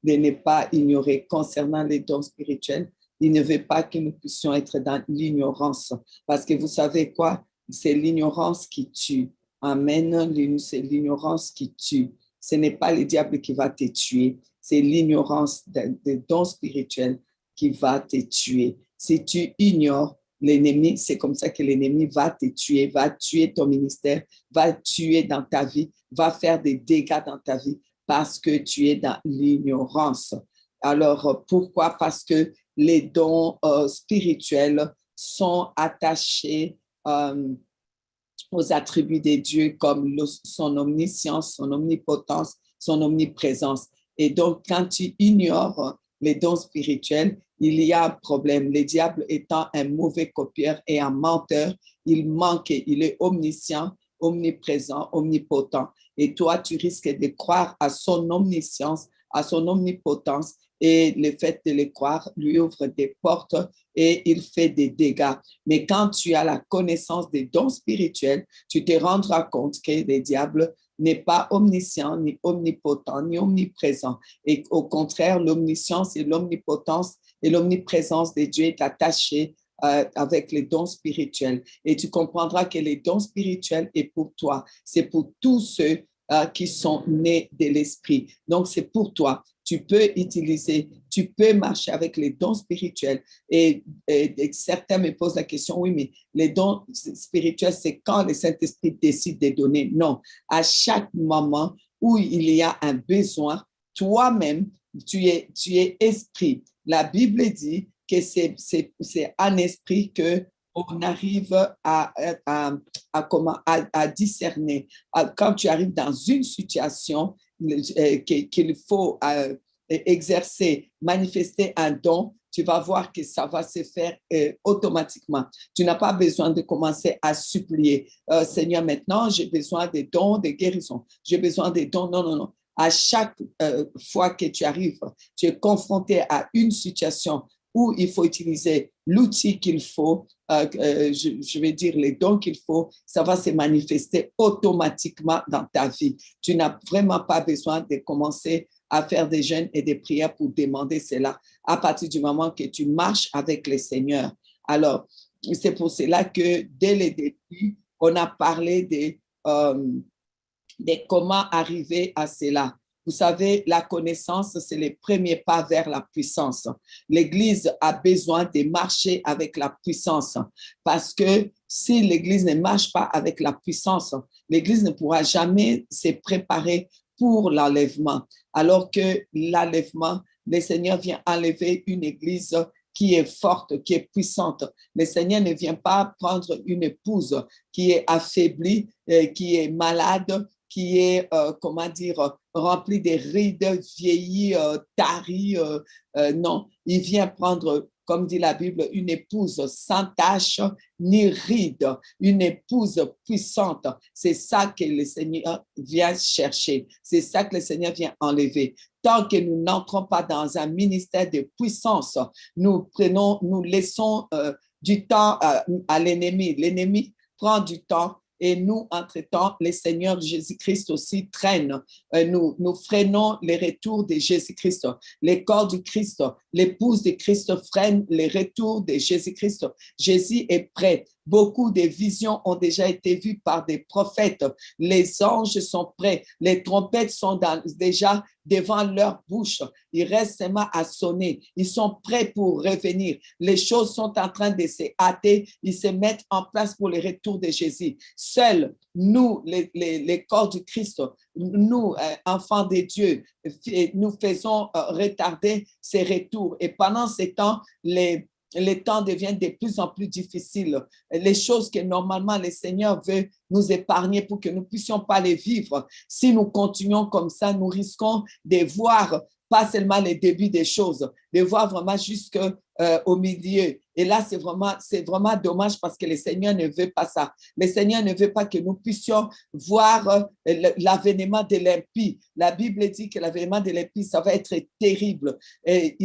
de ne pas ignorer concernant les dons spirituels. Il ne veut pas que nous puissions être dans l'ignorance. Parce que vous savez quoi? C'est l'ignorance qui tue. Amen. C'est l'ignorance qui tue. Ce n'est pas le diable qui va te tuer. C'est l'ignorance des dons spirituels qui va te tuer. Si tu ignores l'ennemi, c'est comme ça que l'ennemi va te tuer, va tuer ton ministère, va tuer dans ta vie, va faire des dégâts dans ta vie parce que tu es dans l'ignorance. Alors, pourquoi? Parce que les dons spirituels sont attachés aux attributs de Dieu comme son omniscience, son omnipotence, son omniprésence. Et donc, quand tu ignores les dons spirituels, il y a un problème. Le diable étant un mauvais copieur et un menteur, il manque, il est omniscient, omniprésent, omnipotent. Et toi, tu risques de croire à son omniscience, à son omnipotence, et le fait de le croire lui ouvre des portes et il fait des dégâts. Mais quand tu as la connaissance des dons spirituels, tu te rendras compte que le diable n'est pas omniscient, ni omnipotent, ni omniprésent. Et au contraire, l'omniscience et l'omnipotence et l'omniprésence de Dieu est attachée avec les dons spirituels. Et tu comprendras que les dons spirituels est pour toi. C'est pour tous ceux qui sont nés de l'esprit. Donc, c'est pour toi. Tu peux utiliser, tu peux marcher avec les dons spirituels. Et certains me posent la question, oui, mais les dons spirituels, c'est quand le Saint-Esprit décide de donner. Non, à chaque moment où il y a un besoin, toi-même, tu es esprit. La Bible dit que c'est un esprit que on arrive à discerner. Quand tu arrives dans une situation qu'il faut exercer, manifester un don, tu vas voir que ça va se faire automatiquement. Tu n'as pas besoin de commencer à supplier. Seigneur, maintenant, j'ai besoin des dons de guérison. J'ai besoin des dons. Non, non, non. À chaque fois que tu arrives, tu es confronté à une situation où il faut utiliser l'outil qu'il faut, je vais dire les dons qu'il faut, ça va se manifester automatiquement dans ta vie. Tu n'as vraiment pas besoin de commencer à faire des jeûnes et des prières pour demander cela à partir du moment que tu marches avec le Seigneur. Alors, c'est pour cela que dès le début, on a parlé de comment arriver à cela. Vous savez, la connaissance, c'est le premier pas vers la puissance. L'Église a besoin de marcher avec la puissance parce que si l'Église ne marche pas avec la puissance, l'Église ne pourra jamais se préparer pour l'enlèvement. Alors que l'enlèvement, le Seigneur vient enlever une Église qui est forte, qui est puissante. Le Seigneur ne vient pas prendre une épouse qui est affaiblie, qui est malade, qui est, comment dire, rempli de rides, vieillie, tarie. Non, il vient prendre, comme dit la Bible, une épouse sans tache ni ride, une épouse puissante. C'est ça que le Seigneur vient chercher. C'est ça que le Seigneur vient enlever. Tant que nous n'entrons pas dans un ministère de puissance, nous laissons du temps à l'ennemi. L'ennemi prend du temps. Et nous, entre-temps, le Seigneur Jésus-Christ aussi traîne. Nous freinons les retours de Jésus-Christ. Les corps du Christ, l'épouse de Christ freine les retours de Jésus-Christ. Jésus est prêt. Beaucoup de visions ont déjà été vues par des prophètes. Les anges sont prêts. Les trompettes sont déjà devant leur bouche. Il reste seulement à sonner. Ils sont prêts pour revenir. Les choses sont en train de se hâter. Ils se mettent en place pour le retour de Jésus. Seuls, nous, les corps du Christ, nous, enfants de Dieu, nous faisons retarder ces retours. Et pendant ces temps, les temps deviennent de plus en plus difficiles. Les choses que normalement le Seigneur veut nous épargner pour que nous ne puissions pas les vivre. Si nous continuons comme ça, nous risquons de voir pas seulement les débuts des choses, de voir vraiment jusqu'au milieu. Et là, c'est vraiment dommage parce que le Seigneur ne veut pas ça. Le Seigneur ne veut pas que nous puissions voir l'avènement de l'impie. La Bible dit que l'avènement de l'impie, ça va être terrible. Et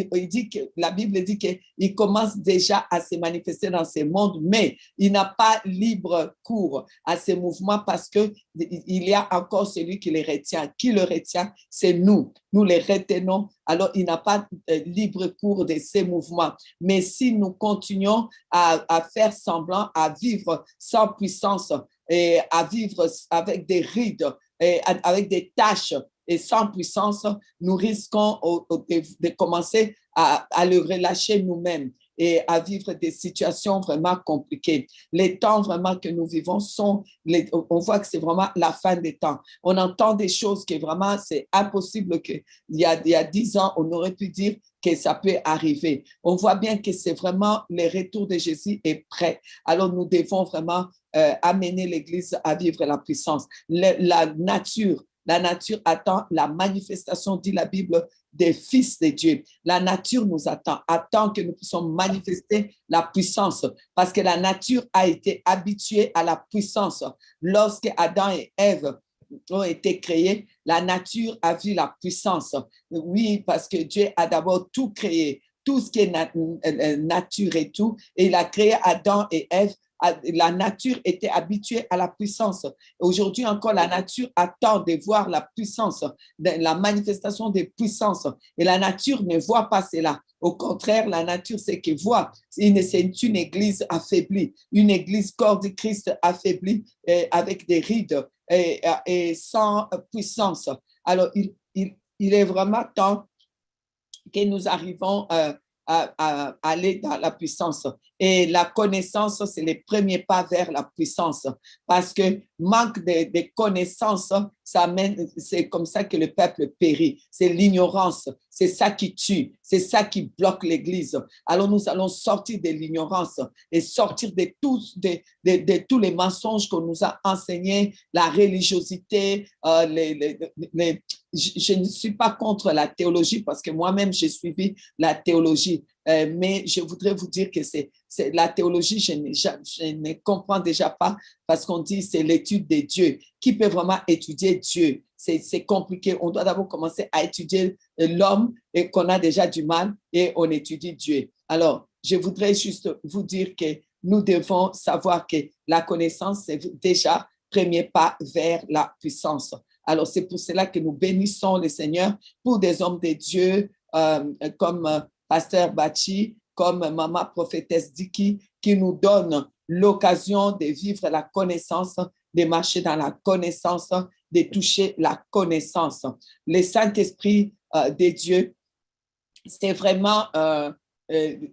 la Bible dit qu'il commence déjà à se manifester dans ce monde, mais il n'a pas libre cours à ces mouvements parce qu'il y a encore celui qui les retient. Qui le retient? C'est nous. Nous les retenons. Alors, il n'a pas libre cours de ces mouvements. Mais si nous continuons à faire semblant, à vivre sans puissance et à vivre avec des rides, et avec des tâches et sans puissance, nous risquons de commencer à le relâcher nous-mêmes et à vivre des situations vraiment compliquées. Les temps vraiment que nous vivons on voit que c'est vraiment la fin des temps. On entend des choses que vraiment c'est impossible qu'il y a 10 ans, on aurait pu dire que ça peut arriver. On voit bien que c'est vraiment le retour de Jésus est prêt. Alors nous devons vraiment amener l'Église à vivre la puissance. La nature attend la manifestation, dit la Bible, des fils de Dieu. La nature nous attend que nous puissions manifester la puissance parce que la nature a été habituée à la puissance. Lorsque Adam et Ève ont été créés, la nature a vu la puissance. Oui, parce que Dieu a d'abord tout créé, tout ce qui est nature et tout, et il a créé Adam et Ève. La nature était habituée à la puissance. Aujourd'hui encore, la nature attend de voir la puissance, la manifestation des puissances. Et la nature ne voit pas cela. Au contraire, la nature, c'est qu'elle voit. C'est une église affaiblie, une église corps du Christ affaiblie avec des rides et sans puissance. Alors, il est vraiment temps que nous arrivons à aller dans la puissance. Et la connaissance, c'est le premier pas vers la puissance. Parce que manque de connaissances, c'est comme ça que le peuple périt. C'est l'ignorance. C'est ça qui tue. C'est ça qui bloque l'Église. Alors nous allons sortir de l'ignorance et sortir de tous les mensonges qu'on nous a enseignés, la religiosité, je ne suis pas contre la théologie parce que moi-même, j'ai suivi la théologie. Mais je voudrais vous dire que c'est la théologie, je ne comprends déjà pas parce qu'on dit c'est l'étude de Dieu. Qui peut vraiment étudier Dieu? C'est compliqué. On doit d'abord commencer à étudier l'homme et qu'on a déjà du mal et on étudie Dieu. Alors, je voudrais juste vous dire que nous devons savoir que la connaissance, c'est déjà premier pas vers la puissance. Alors, c'est pour cela que nous bénissons le Seigneur pour des hommes de Dieu comme Pasteur Bachi, comme Maman Prophétesse Diki, qui nous donnent l'occasion de vivre la connaissance, de marcher dans la connaissance, de toucher la connaissance. Le Saint-Esprit de Dieu, c'est vraiment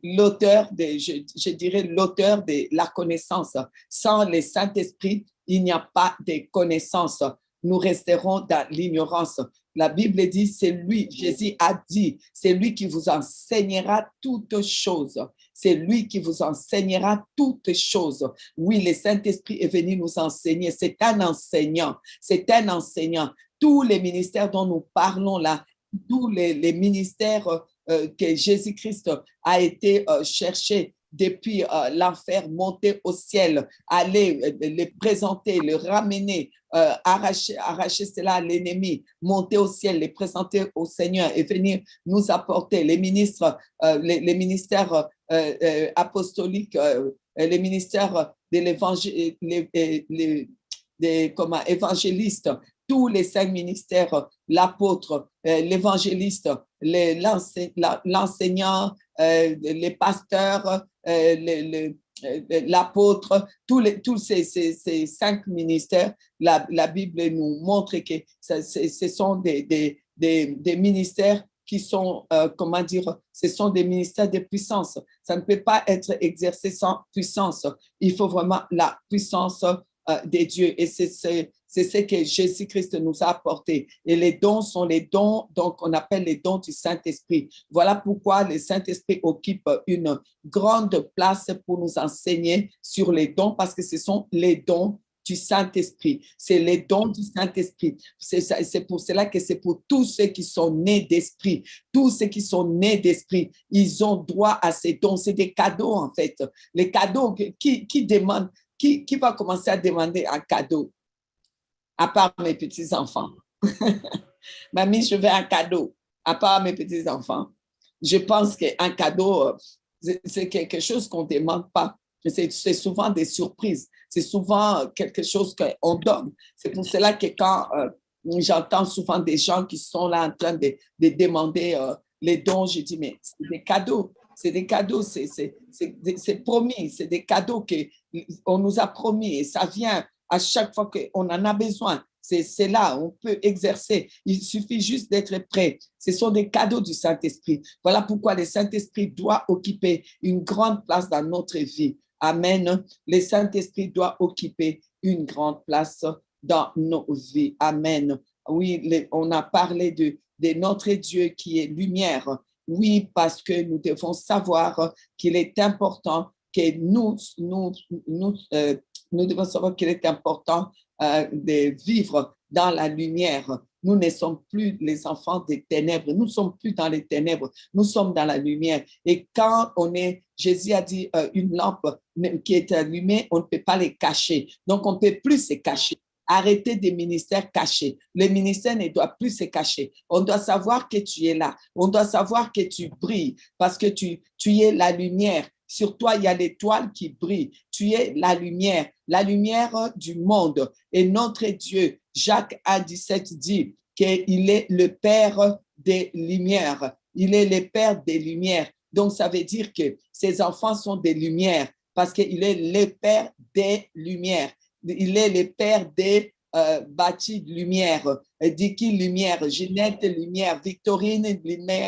l'auteur je dirais l'auteur de la connaissance. Sans le Saint-Esprit, il n'y a pas de connaissance. Nous resterons dans l'ignorance. La Bible dit, c'est lui, Jésus a dit, c'est lui qui vous enseignera toutes choses. C'est lui qui vous enseignera toutes choses. Oui, le Saint-Esprit est venu nous enseigner. C'est un enseignant. C'est un enseignant. Tous les ministères dont nous parlons là, tous les ministères que Jésus-Christ a été cherché depuis l'enfer, monter au ciel, aller les présenter, le ramener, arracher cela à l'ennemi, monter au ciel, les présenter au Seigneur et venir nous apporter les ministres, les ministères apostoliques, les ministères de l'évangile, évangélistes, tous les 5 ministères, l'apôtre, l'évangéliste, l'enseignant, les pasteurs, l'apôtre, tous ces 5 ministères, la Bible nous montre que ce sont des ministères qui sont, comment dire, ce sont des ministères de puissance. Ça ne peut pas être exercé sans puissance. Il faut vraiment la puissance de Dieu. Et c'est ce que Jésus-Christ nous a apporté. Et les dons sont les dons, donc on appelle les dons du Saint-Esprit. Voilà pourquoi le Saint-Esprit occupe une grande place pour nous enseigner sur les dons, parce que ce sont les dons du Saint-Esprit. C'est les dons du Saint-Esprit. C'est pour cela que c'est pour tous ceux qui sont nés d'esprit. Tous ceux qui sont nés d'esprit, ils ont droit à ces dons. C'est des cadeaux, en fait. Les cadeaux, qui demande, qui va commencer à demander un cadeau, à part mes petits-enfants? Mamie, je veux un cadeau, à part mes petits-enfants. Je pense qu'un cadeau, c'est quelque chose qu'on ne demande pas. C'est souvent des surprises. C'est souvent quelque chose qu'on donne. C'est pour cela que quand j'entends souvent des gens qui sont là en train de demander les dons, je dis, mais c'est des cadeaux. C'est des cadeaux, c'est promis. C'est des cadeaux qu'on nous a promis et ça vient à chaque fois qu'on en a besoin. C'est là, on peut exercer. Il suffit juste d'être prêt. Ce sont des cadeaux du Saint-Esprit. Voilà pourquoi le Saint-Esprit doit occuper une grande place dans notre vie. Amen. Le Saint-Esprit doit occuper une grande place dans nos vies. Amen. Oui, on a parlé de notre Dieu qui est lumière. Oui, parce que nous devons savoir qu'il est important que nous devons savoir qu'il est important de vivre dans la lumière. Nous ne sommes plus les enfants des ténèbres. Nous ne sommes plus dans les ténèbres. Nous sommes dans la lumière. Et quand Jésus a dit une lampe qui est allumée, on ne peut pas les cacher. Donc, on ne peut plus se cacher. Arrêtez des ministères cachés. Le ministère ne doit plus se cacher. On doit savoir que tu es là. On doit savoir que tu brilles parce que tu es la lumière. Sur toi, il y a l'étoile qui brille. Tu es la lumière du monde. Et notre Dieu, Jacques 1,17 dit qu'il est le Père des Lumières. Il est le Père des Lumières. Donc, ça veut dire que ses enfants sont des lumières parce qu'il est le Père des Lumières. Il est le Père des bâtis de lumière, Dicky lumière, Ginette lumière, Victorine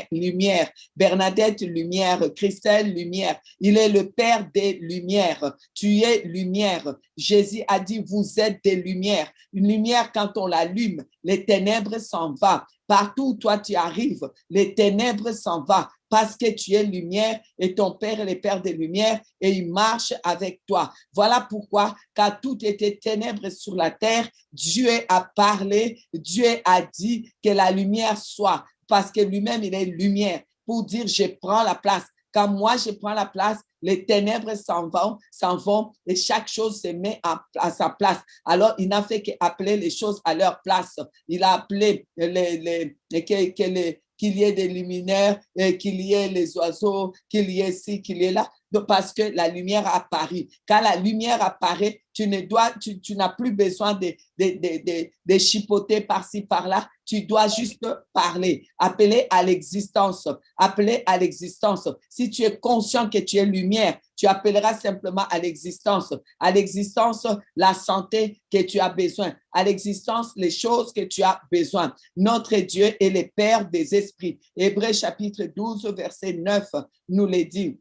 lumière, Bernadette lumière, Christelle lumière. Il est le Père des lumières. Tu es lumière. Jésus a dit, vous êtes des lumières. Une lumière, quand on l'allume, les ténèbres s'en vont. Partout où toi tu arrives, les ténèbres s'en vont parce que tu es lumière et ton Père est le Père des lumières et il marche avec toi. Voilà pourquoi, quand tout était ténèbres sur la terre, Dieu a parlé, Dieu a dit que la lumière soit, parce que lui-même, il est lumière, pour dire, je prends la place. Quand moi, je prends la place, les ténèbres s'en vont et chaque chose se met à sa place. Alors, il n'a fait qu'appeler les choses à leur place. Il a appelé qu'il y ait des luminaires, qu'il y ait les oiseaux, qu'il y ait ci, qu'il y ait là, parce que la lumière apparaît. Quand la lumière apparaît, tu n'as plus besoin de chipoter par-ci, par-là. Tu dois juste parler, appeler à l'existence, appeler à l'existence. Si tu es conscient que tu es lumière, tu appelleras simplement à l'existence la santé que tu as besoin, à l'existence les choses que tu as besoin. Notre Dieu est le Père des esprits. Hébreux chapitre 12, verset 9 nous le dit.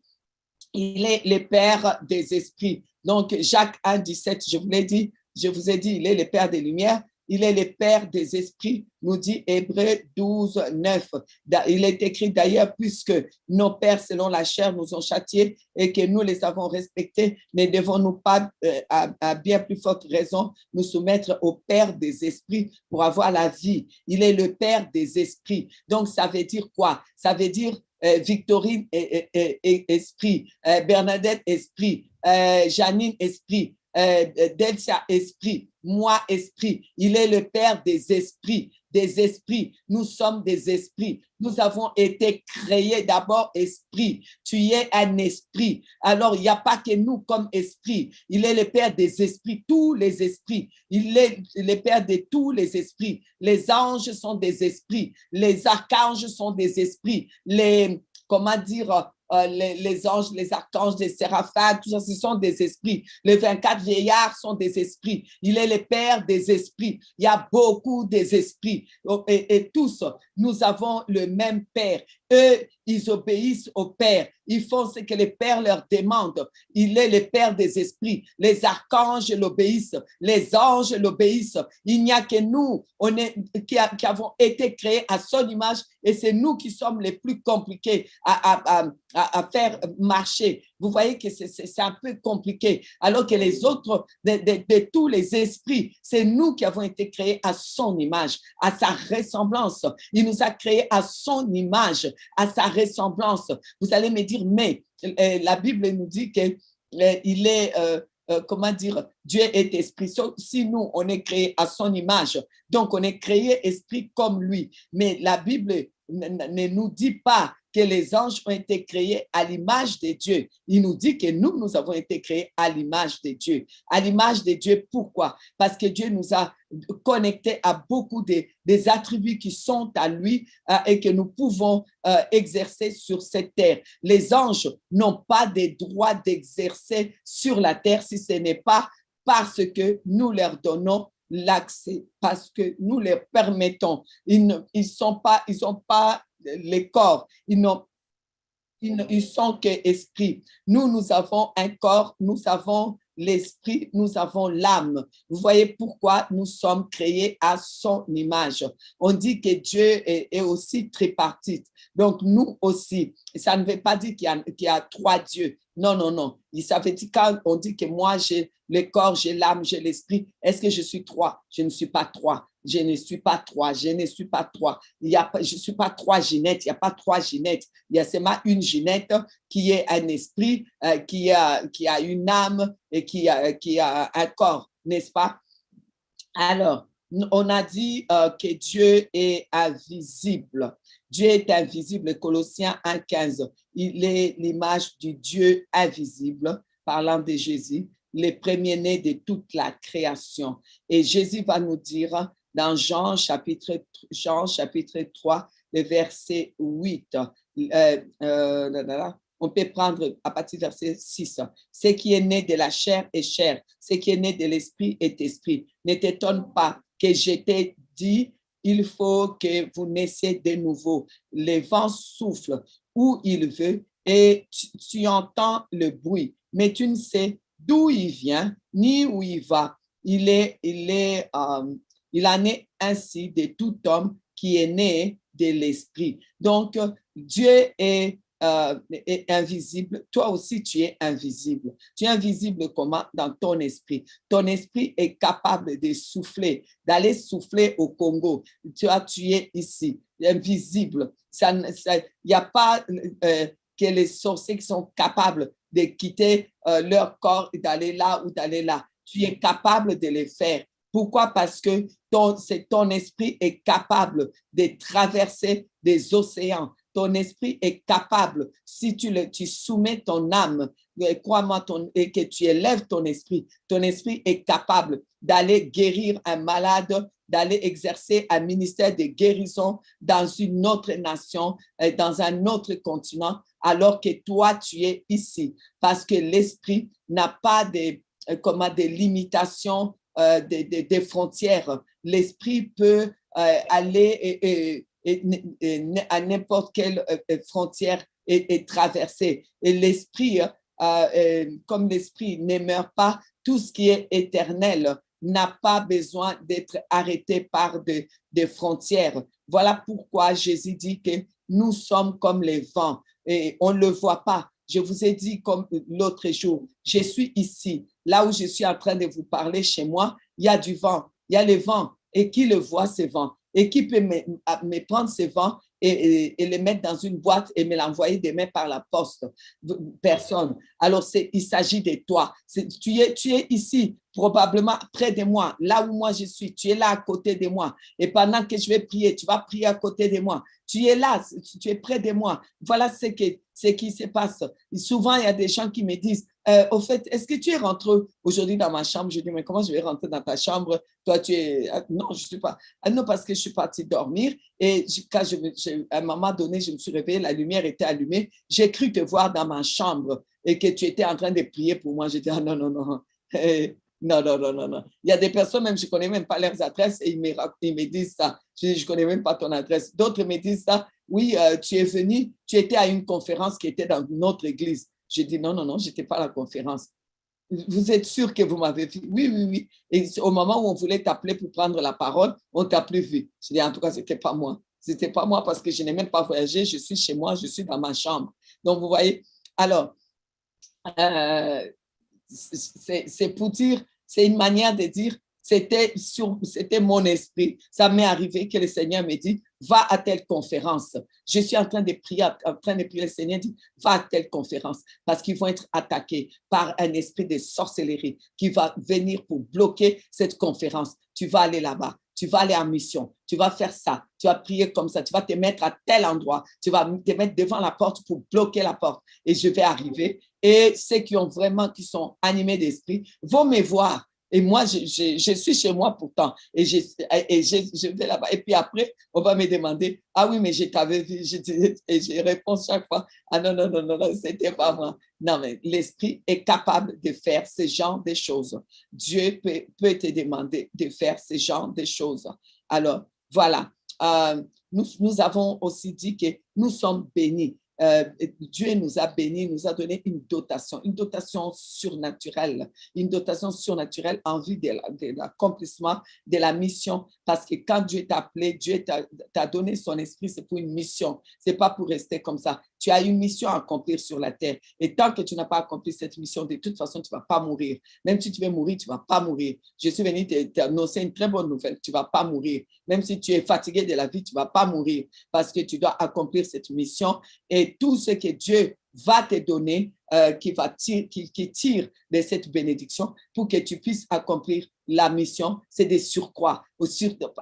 Il est le Père des esprits. Donc, Jacques 1,17, je vous ai dit, il est le Père des lumières. Il est le Père des esprits, nous dit Hébreux 12, 9. Il est écrit d'ailleurs, puisque nos pères selon la chair nous ont châtiés et que nous les avons respectés, ne devons-nous pas, à bien plus forte raison, nous soumettre au Père des esprits pour avoir la vie. Il est le Père des esprits. Donc, ça veut dire quoi? Ça veut dire Victorine esprit, Bernadette esprit, Janine esprit, Delcia esprit, moi esprit. Il est le Père des esprits. Nous sommes des esprits. Nous avons été créés d'abord esprit. Tu es un esprit. Alors, il n'y a pas que nous comme esprit. Il est le Père des esprits, tous les esprits. Il est le Père de tous les esprits. Les anges sont des esprits. Les archanges sont des esprits. Les anges, les archanges, les séraphins, tout ça, ce sont des esprits. Les 24 vieillards sont des esprits. Il est le Père des esprits. Il y a beaucoup des esprits. Et tous, nous avons le même Père. Eux, ils obéissent au Père. Ils font ce que le Père leur demande. Il est le Père des esprits. Les archanges l'obéissent. Les anges l'obéissent. Il n'y a que nous qui avons été créés à son image et c'est nous qui sommes les plus compliqués à faire marcher. Vous voyez que c'est un peu compliqué. Alors que les autres, de tous les esprits, c'est nous qui avons été créés à son image, à sa ressemblance. Il nous a créés à son image, à sa ressemblance. Vous allez me dire, mais la Bible nous dit qu'il est, comment dire, Dieu est esprit. Si nous, on est créé à son image, donc on est créé esprit comme lui. Mais la Bible ne nous dit pas que les anges ont été créés à l'image de Dieu. Il nous dit que nous avons été créés à l'image de Dieu. À l'image de Dieu, pourquoi? Parce que Dieu nous a connectés à beaucoup des attributs qui sont à lui et que nous pouvons exercer sur cette terre. Les anges n'ont pas de droit d'exercer sur la terre si ce n'est pas parce que nous leur donnons l'accès, parce que nous leur permettons. Ils n'ont pas les corps, ils sont qu'esprit. Nous avons un corps, nous avons l'esprit, nous avons l'âme. Vous voyez pourquoi nous sommes créés à son image. On dit que Dieu est aussi tripartite. Donc, nous aussi, ça ne veut pas dire qu'il y a trois dieux. Non, non, non. Ça veut dire quand on dit que moi, j'ai le corps, j'ai l'âme, j'ai l'esprit, est-ce que je suis trois? Je ne suis pas trois. Je ne suis pas trois. Je ne suis pas trois. Je ne suis pas trois Ginettes. Il n'y a pas trois Ginettes. Il y a seulement une Ginette qui est un esprit, qui a une âme et qui a un corps, n'est-ce pas? Alors, on a dit que Dieu est invisible. Dieu est invisible, Colossiens 1,15. Il est l'image du Dieu invisible, parlant de Jésus, le premier-né de toute la création. Et Jésus va nous dire dans Jean chapitre 3, le verset 8. On peut prendre à partir du verset 6. Ce qui est né de la chair est chair, ce qui est né de l'esprit est esprit. Ne t'étonne pas que je t'ai dit, il faut que vous naissiez de nouveau. Le vent souffle où il veut et tu entends le bruit, mais tu ne sais d'où il vient ni où il va. Il en est ainsi de tout homme qui est né de l'esprit. Donc, Dieu est invisible, toi aussi tu es invisible. Tu es invisible comment? Dans ton esprit. Ton esprit est capable de souffler, d'aller souffler au Congo. Tu es ici, invisible. Il n'y a pas que les sorciers qui sont capables de quitter leur corps et d'aller là ou d'aller là. Tu es capable de le faire. Pourquoi? Parce que ton esprit est capable de traverser des océans. Ton esprit est capable, si tu soumets ton âme, crois-moi, et que tu élèves ton esprit est capable d'aller guérir un malade, d'aller exercer un ministère de guérison dans une autre nation, dans un autre continent, alors que toi, tu es ici. Parce que l'esprit n'a pas des limitations, des frontières. L'esprit peut aller à n'importe quelle frontière est traversée. Et l'esprit, comme l'esprit ne meurt pas, tout ce qui est éternel n'a pas besoin d'être arrêté par des frontières. Voilà pourquoi Jésus dit que nous sommes comme les vents et on ne le voit pas. Je vous ai dit comme l'autre jour, je suis ici, là où je suis en train de vous parler chez moi, il y a du vent, il y a le vent. Et qui le voit, ce vent? Et qui peut me prendre ce vent et le mettre dans une boîte et me l'envoyer demain par la poste? Personne. Alors, il s'agit de toi. Tu es ici, probablement près de moi, là où moi je suis. Tu es là à côté de moi. Et pendant que je vais prier, tu vas prier à côté de moi. Tu es là, tu es près de moi. Voilà ce qui se passe. Et souvent, il y a des gens qui me disent, au fait, est-ce que tu es rentré aujourd'hui dans ma chambre? Je dis, mais comment je vais rentrer dans ta chambre? Toi, tu es… Non, je ne suis pas. Non, parce que je suis partie dormir et quand à un moment donné, je me suis réveillée, la lumière était allumée. J'ai cru te voir dans ma chambre et que tu étais en train de prier pour moi. J'ai dit, ah non, non, non. Non, non, non, non, non. Il y a des personnes, même je ne connais même pas leurs adresses et ils me disent ça. Je dis, je ne connais même pas ton adresse. D'autres me disent ça oui, tu es venu, tu étais à une conférence qui était dans notre église. J'ai dit, non, non, non, je n'étais pas à la conférence. Vous êtes sûr que vous m'avez vu? Oui, oui, oui. Et au moment où on voulait t'appeler pour prendre la parole, on ne t'a plus vu. Je dis, en tout cas, ce n'était pas moi. Ce n'était pas moi parce que je n'ai même pas voyagé. Je suis chez moi, je suis dans ma chambre. Donc, vous voyez, alors, euh, c'est pour dire, c'est une manière de dire, c'était mon esprit. Ça m'est arrivé que le Seigneur me dit, va à telle conférence. Je suis en train de prier, le Seigneur dit, va à telle conférence parce qu'ils vont être attaqués par un esprit de sorcellerie qui va venir pour bloquer cette conférence. Tu vas aller là-bas. Tu vas aller en mission, tu vas faire ça, tu vas prier comme ça, tu vas te mettre à tel endroit, tu vas te mettre devant la porte pour bloquer la porte et je vais arriver. Et ceux qui sont animés d'esprit vont me voir. Et moi, je suis chez moi pourtant. Et je vais là-bas. Et puis après, on va me demander, ah oui, mais je t'avais vu. Et je réponds chaque fois, ah non, non, non, non, non, c'était pas moi. Non, mais l'esprit est capable de faire ce genre de choses. Dieu peut te demander de faire ce genre de choses. Alors, voilà. Nous avons aussi dit que nous sommes bénis. Dieu nous a bénis, nous a donné une dotation surnaturelle en vue de l'accomplissement de la mission. Parce que quand Dieu t'a appelé, Dieu t'a donné son esprit, c'est pour une mission. C'est pas pour rester comme ça. Tu as une mission à accomplir sur la terre. Et tant que tu n'as pas accompli cette mission, de toute façon, tu ne vas pas mourir. Même si tu veux mourir, tu ne vas pas mourir. Je suis venu t'annoncer une très bonne nouvelle. Tu ne vas pas mourir. Même si tu es fatigué de la vie, tu ne vas pas mourir parce que tu dois accomplir cette mission. Et tout ce que Dieu va te donner, qui tire de cette bénédiction pour que tu puisses accomplir la mission, c'est des surcroît.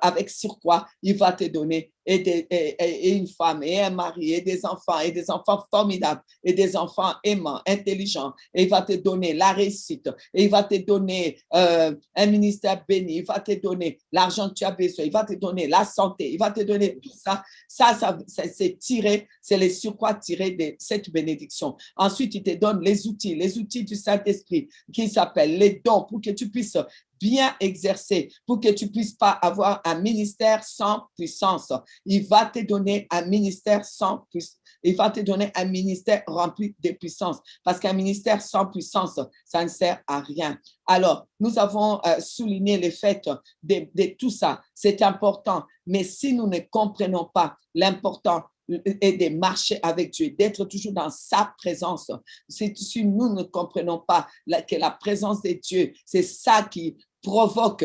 Avec surcroît, il va te donner et une femme, et un mari, et des enfants formidables, et des enfants aimants, intelligents. Et il va te donner la réussite, et il va te donner un ministère béni, il va te donner l'argent que tu as besoin, il va te donner la santé, il va te donner tout ça. Ça c'est tiré, c'est les surcroît tirés de cette bénédiction. Ensuite, il te donne les outils du Saint-Esprit qui s'appellent les dons pour que tu puisses bien exercer, pour que tu ne puisses pas avoir un ministère sans puissance. Il va te donner un ministère sans puissance. Il va te donner un ministère rempli de puissance, parce qu'un ministère sans puissance, ça ne sert à rien. Alors, nous avons souligné le fait de tout ça. C'est important, mais si nous ne comprenons pas l'important et de marcher avec Dieu, d'être toujours dans sa présence. Si nous ne comprenons pas que la présence de Dieu, c'est ça qui provoque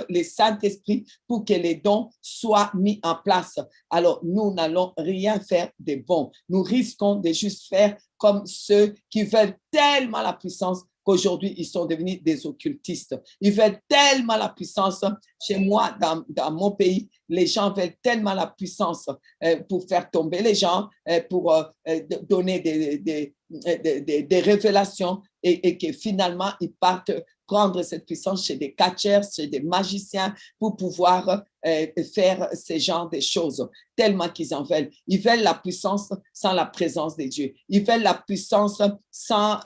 le Saint-Esprit pour que les dons soient mis en place. Alors, nous n'allons rien faire de bon. Nous risquons de juste faire comme ceux qui veulent tellement la puissance qu'aujourd'hui, ils sont devenus des occultistes. Ils veulent tellement la puissance. Chez moi, dans mon pays, les gens veulent tellement la puissance pour faire tomber les gens, pour donner des révélations et que finalement, ils partent prendre cette puissance chez des catcheurs, chez des magiciens pour pouvoir faire ce genre de choses, tellement qu'ils en veulent. Ils veulent la puissance sans la présence de Dieu. Ils veulent la puissance sans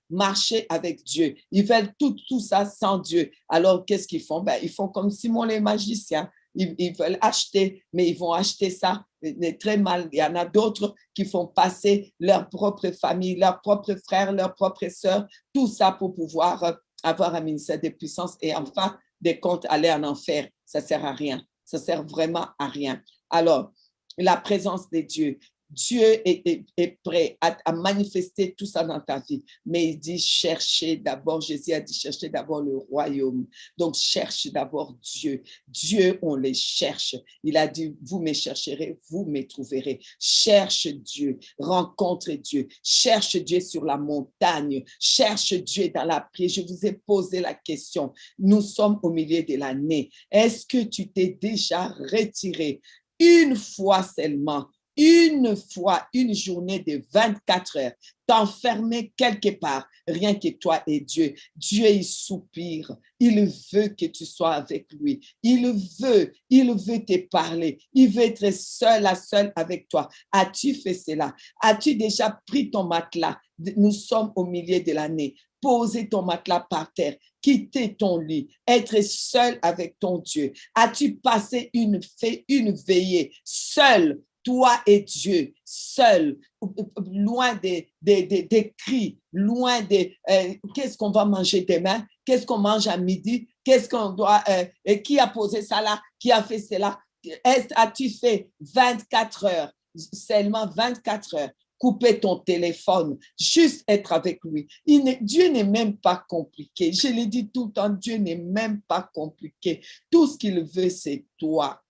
marcher avec Dieu. Ils veulent tout ça sans Dieu. Alors, qu'est-ce qu'ils font? Ils font comme Simon les magiciens. Ils veulent acheter, mais ils vont acheter ça très mal. Il y en a d'autres qui font passer leur propre famille, leurs propres frères, leurs propres sœurs, tout ça pour pouvoir avoir un ministère de puissance et enfin, des comptes, aller en enfer. Ça ne sert à rien. Ça ne sert vraiment à rien. Alors, la présence de Dieu. Dieu est prêt à manifester tout ça dans ta vie. Mais il dit, cherchez d'abord, Jésus a dit, cherchez d'abord le royaume. Donc, cherche d'abord Dieu. Dieu, on les cherche. Il a dit, vous me chercherez, vous me trouverez. Cherche Dieu, rencontre Dieu. Cherche Dieu sur la montagne. Cherche Dieu dans la prière. Je vous ai posé la question. Nous sommes au milieu de l'année. Est-ce que tu t'es déjà retiré une fois seulement? Une fois, une journée de 24 heures, t'enfermer quelque part, rien que toi et Dieu. Dieu, il soupire. Il veut que tu sois avec lui. Il veut te parler. Il veut être seul à seul avec toi. As-tu fait cela? As-tu déjà pris ton matelas? Nous sommes au milieu de l'année. Poser ton matelas par terre, quitter ton lit, être seul avec ton Dieu. As-tu passé une veillée seul toi et Dieu, seul, loin des cris, loin des qu'est-ce qu'on va manger demain, qu'est-ce qu'on mange à midi, qu'est-ce qu'on doit, qui a posé ça là, qui a fait cela, as-tu fait 24 heures, seulement 24 heures, couper ton téléphone, juste être avec lui. Dieu n'est même pas compliqué. Je l'ai dit tout le temps, Dieu n'est même pas compliqué. Tout ce qu'il veut, c'est toi.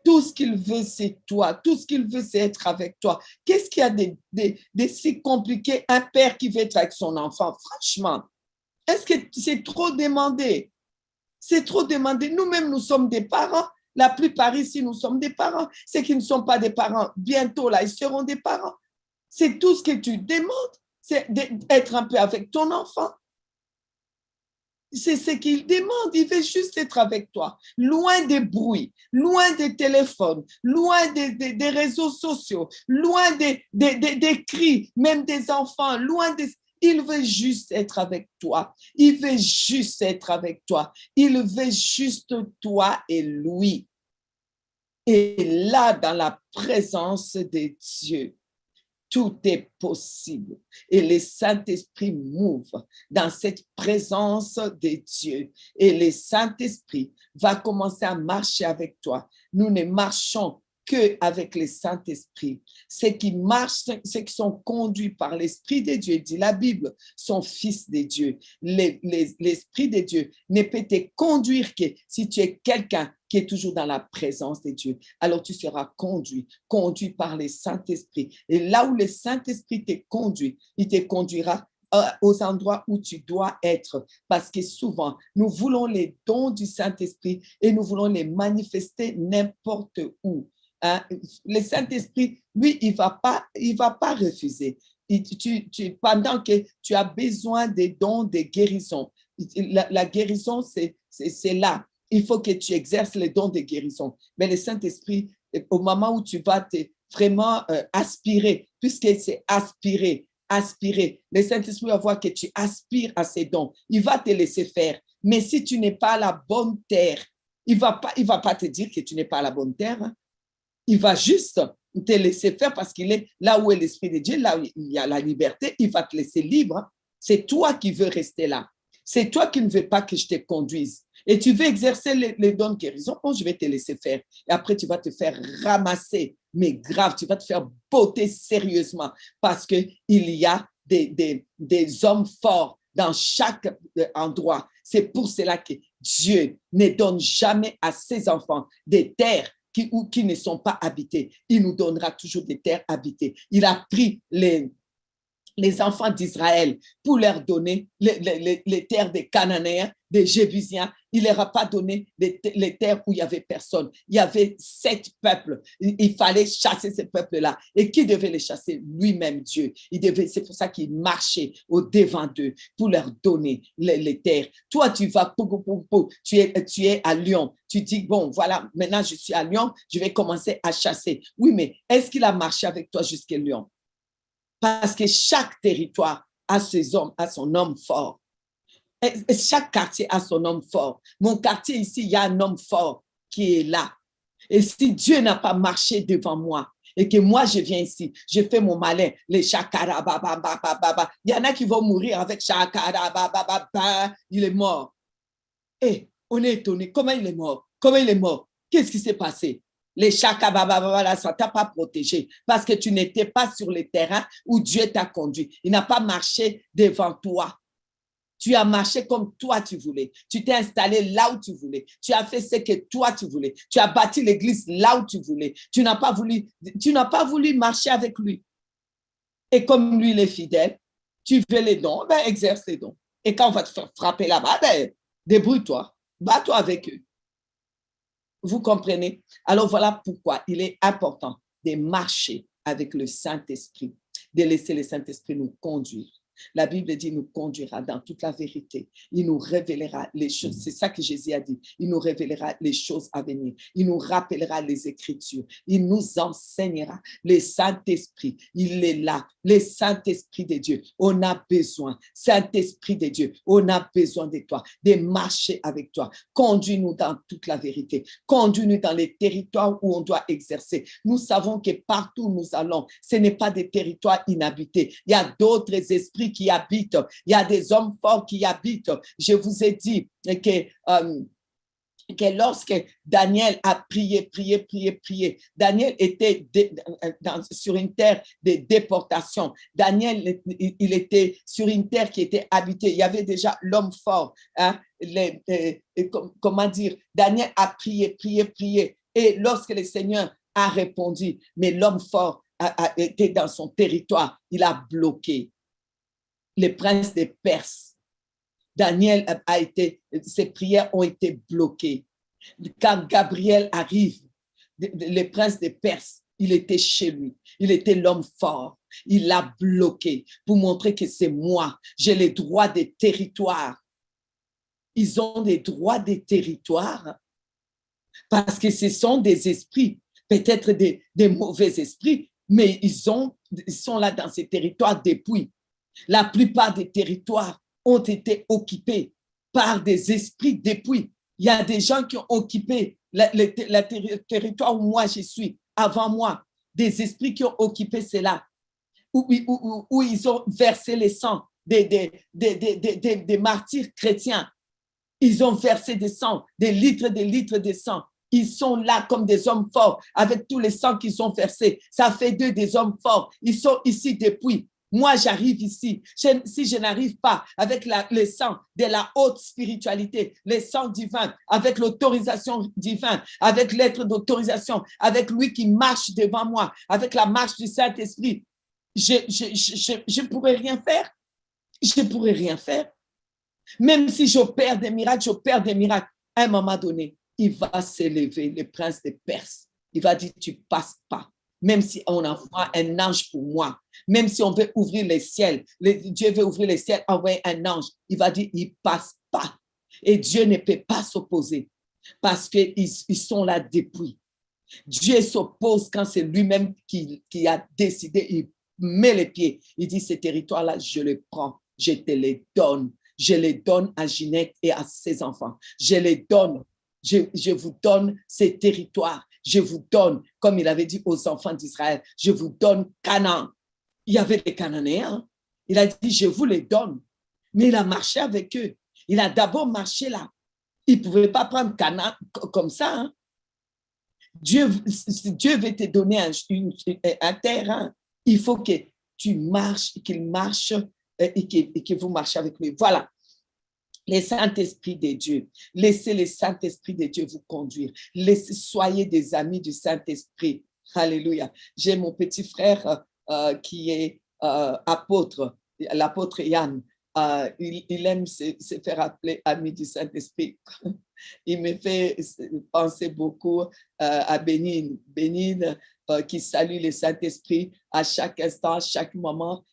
Tout ce qu'il veut, c'est toi. Tout ce qu'il veut, c'est être avec toi. Qu'est-ce qu'il y a de si compliqué, un père qui veut être avec son enfant? Franchement, est-ce que c'est trop demandé? C'est trop demandé. Nous-mêmes, nous sommes des parents. La plupart ici, nous sommes des parents. Ceux qui ne sont pas des parents, bientôt, là, ils seront des parents. C'est tout ce que tu demandes, c'est d'être un peu avec ton enfant. C'est ce qu'il demande. Il veut juste être avec toi, loin des bruits, loin des téléphones, loin des réseaux sociaux, loin des cris, même des enfants, loin des... Il veut juste être avec toi. Il veut juste être avec toi. Il veut juste toi et lui. Et là, dans la présence de Dieu, tout est possible. Et le Saint-Esprit m'ouvre dans cette présence de Dieu. Et le Saint-Esprit va commencer à marcher avec toi. Nous ne marchons qu'avec le Saint-Esprit. Ceux qui marchent, ceux qui sont conduits par l'Esprit de Dieu, dit la Bible, sont fils de Dieu. L'Esprit de Dieu ne peut te conduire que si tu es quelqu'un qui est toujours dans la présence de Dieu. Alors tu seras conduit par le Saint-Esprit. Et là où le Saint-Esprit te conduit, il te conduira aux endroits où tu dois être. Parce que souvent, nous voulons les dons du Saint-Esprit et nous voulons les manifester n'importe où. Hein? Le Saint-Esprit, lui, il va pas refuser. Pendant que tu as besoin des dons de guérison, la guérison, c'est là. Il faut que tu exerces les dons de guérison. Mais le Saint-Esprit, au moment où tu vas te vraiment aspirer, puisque c'est aspirer, le Saint-Esprit va voir que tu aspires à ces dons. Il va te laisser faire. Mais si tu n'es pas à la bonne terre, il va pas te dire que tu n'es pas à la bonne terre. Hein. Il va juste te laisser faire parce qu'il est là où est l'Esprit de Dieu, là où il y a la liberté, il va te laisser libre. C'est toi qui veux rester là. C'est toi qui ne veux pas que je te conduise. Et tu veux exercer les dons de guérison, bon, je vais te laisser faire. Et après, tu vas te faire ramasser, mais grave, tu vas te faire botter sérieusement parce qu'il y a des hommes forts dans chaque endroit. C'est pour cela que Dieu ne donne jamais à ses enfants des terres qui ne sont pas habitées. Il nous donnera toujours des terres habitées. Il a pris les enfants d'Israël pour leur donner les terres des Cananéens, des Jébusiens. Il ne leur a pas donné les terres où il n'y avait personne. Il y avait 7 peuples. Il fallait chasser ces peuples-là. Et qui devait les chasser? Lui-même, Dieu. C'est pour ça qu'il marchait au-devant d'eux pour leur donner les terres. Toi, tu vas, tu es à Lyon. Tu dis, bon, voilà, maintenant je suis à Lyon, je vais commencer à chasser. Oui, mais est-ce qu'il a marché avec toi jusqu'à Lyon? Parce que chaque territoire a ses hommes, a son homme fort. Et chaque quartier a son homme fort. Mon quartier ici, il y a un homme fort qui est là. Et si Dieu n'a pas marché devant moi et que moi je viens ici, je fais mon malin, les chakara, il y en a qui vont mourir avec chakara, il est mort. Et on est étonné, comment il est mort? Comment il est mort? Qu'est-ce qui s'est passé? Les chakabababa, ça ne t'a pas protégé parce que tu n'étais pas sur le terrain où Dieu t'a conduit. Il n'a pas marché devant toi. Tu as marché comme toi tu voulais. Tu t'es installé là où tu voulais. Tu as fait ce que toi tu voulais. Tu as bâti l'église là où tu voulais. Tu n'as pas voulu marcher avec lui. Et comme lui, il est fidèle, tu veux les dons, ben exerce les dons. Et quand on va te faire frapper là-bas, ben débrouille-toi. Bats-toi avec eux. Vous comprenez? Alors voilà pourquoi il est important de marcher avec le Saint-Esprit, de laisser le Saint-Esprit nous conduire. La Bible dit, il nous conduira dans toute la vérité. Il nous révélera les choses. C'est ça que Jésus a dit. Il nous révélera les choses à venir. Il nous rappellera les Écritures. Il nous enseignera. Le Saint-Esprit, il est là. Le Saint-Esprit de Dieu, on a besoin. Saint-Esprit de Dieu, on a besoin de toi, de marcher avec toi. Conduis-nous dans toute la vérité. Conduis-nous dans les territoires où on doit exercer. Nous savons que partout où nous allons, ce n'est pas des territoires inhabités. Il y a d'autres esprits qui habitent. Il y a des hommes forts qui habitent. Je vous ai dit que lorsque Daniel a prié, Daniel était sur une terre de déportation. Daniel, il était sur une terre qui était habitée. Il y avait déjà l'homme fort. Hein, comment dire? Daniel a prié. Et lorsque le Seigneur a répondu, mais l'homme fort a été dans son territoire, il a bloqué. Les princes des Perses. Daniel a été, ses prières ont été bloquées. Quand Gabriel arrive, le prince des Perses, il était chez lui. Il était l'homme fort. Il l'a bloqué pour montrer que c'est moi. J'ai les droits des territoires. Ils ont des droits des territoires parce que ce sont des esprits, peut-être des mauvais esprits, mais ils sont là dans ces territoires depuis. La plupart des territoires ont été occupés par des esprits depuis. Il y a des gens qui ont occupé le territoire où moi je suis, avant moi, des esprits qui ont occupé cela, où ils ont versé le sang des martyrs chrétiens. Ils ont versé des sangs, des litres de sang. Ils sont là comme des hommes forts avec tous les sangs qu'ils ont versés. Ça fait d'eux des hommes forts. Ils sont ici depuis. Moi, j'arrive ici. Si je n'arrive pas avec le sang de la haute spiritualité, le sang divin, avec l'autorisation divine, avec l'être d'autorisation, avec lui qui marche devant moi, avec la marche du Saint-Esprit, je ne pourrais rien faire. Je ne pourrais rien faire. Même si j'opère des miracles, à un moment donné, il va s'élever, le prince des Perses. Il va dire, tu ne passes pas. Même si on envoie un ange pour moi, même si on veut ouvrir les ciels, Dieu veut ouvrir les ciels, envoyer un ange, il va dire, il ne passe pas. Et Dieu ne peut pas s'opposer parce qu'ils sont là depuis. Dieu s'oppose quand c'est lui-même qui a décidé, il met les pieds. Il dit, ces territoires-là, je les prends, je te les donne. Je les donne à Ginette et à ses enfants. Je les donne. Je vous donne ces territoires. Je vous donne, comme il avait dit aux enfants d'Israël, je vous donne Canaan. Il y avait les Cananéens. Il a dit, je vous les donne. Mais il a marché avec eux. Il a d'abord marché là. Il ne pouvait pas prendre Canaan comme ça. Hein. Dieu veut te donner un terrain. Il faut que tu marches, qu'il marche et que vous marchez avec lui. Voilà. Les Saint-Esprit de Dieu. Laissez le Saint-Esprit de Dieu vous conduire. Soyez des amis du Saint-Esprit. Alléluia. J'ai mon petit frère qui est apôtre, l'apôtre Yann. Il aime se faire appeler ami du Saint-Esprit. Il me fait penser beaucoup à Bénigne. Bénigne qui salue le Saint-Esprit à chaque instant, à chaque moment.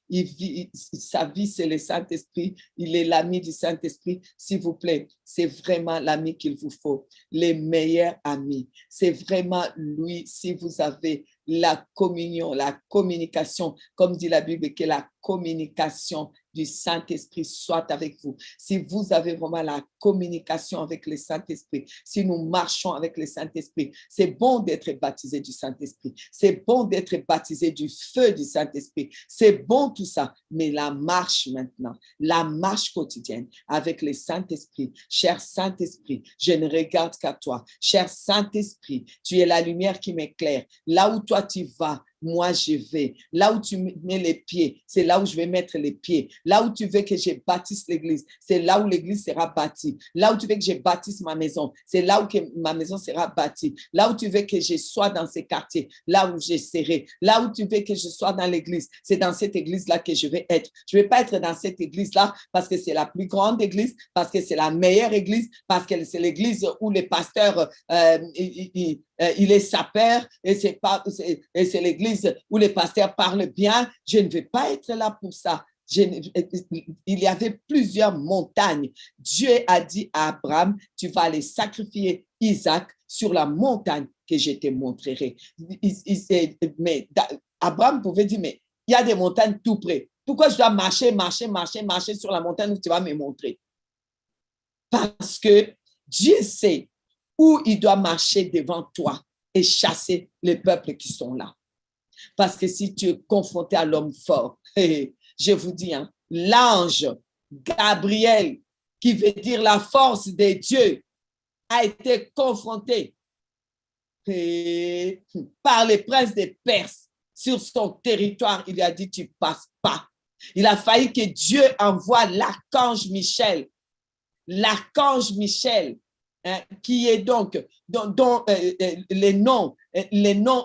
Sa vie, c'est le Saint-Esprit. Il est l'ami du Saint-Esprit. S'il vous plaît, c'est vraiment l'ami qu'il vous faut. Les meilleurs amis. C'est vraiment lui. Si vous avez la communion, la communication, comme dit la Bible, que la communication du Saint-Esprit soit avec vous. Si vous avez vraiment la communication avec le Saint-Esprit, si nous marchons avec le Saint-Esprit, c'est bon d'être baptisé du Saint-Esprit. C'est bon d'être baptisé du feu du Saint-Esprit. C'est bon tout ça. Mais la marche maintenant, la marche quotidienne avec le Saint-Esprit. Cher Saint-Esprit, je ne regarde qu'à toi. Cher Saint-Esprit, tu es la lumière qui m'éclaire. Là où toi tu vas, moi je vais. Là où tu mets les pieds, c'est là où je vais mettre les pieds. Là où tu veux que je bâtisse l'église, c'est là où l'église sera bâtie. Là où tu veux que je bâtisse ma maison, c'est là où que ma maison sera bâtie. Là où tu veux que je sois dans ces quartiers, là où je serai. Là où tu veux que je sois dans l'église, c'est dans cette église-là que je vais être. Je ne vais pas être dans cette église-là parce que c'est la plus grande église, parce que c'est la meilleure église, parce que c'est l'église où les pasteurs, il est sapeur et c'est l'église où les pasteurs parlent bien. Je ne vais pas être là pour ça. il y avait plusieurs montagnes. Dieu a dit à Abraham, tu vas aller sacrifier Isaac sur la montagne que je te montrerai. Mais Abraham pouvait dire, mais il y a des montagnes tout près. Pourquoi je dois marcher sur la montagne où tu vas me montrer? Parce que Dieu sait où il doit marcher devant toi et chasser les peuples qui sont là. Parce que si tu es confronté à l'homme fort, je vous dis, hein, l'ange Gabriel, qui veut dire la force de Dieu, a été confronté par les princes des Perses sur son territoire. Il a dit, tu ne passes pas. Il a fallu que Dieu envoie l'archange Michel. L'archange Michel, hein, qui est donc, dont les noms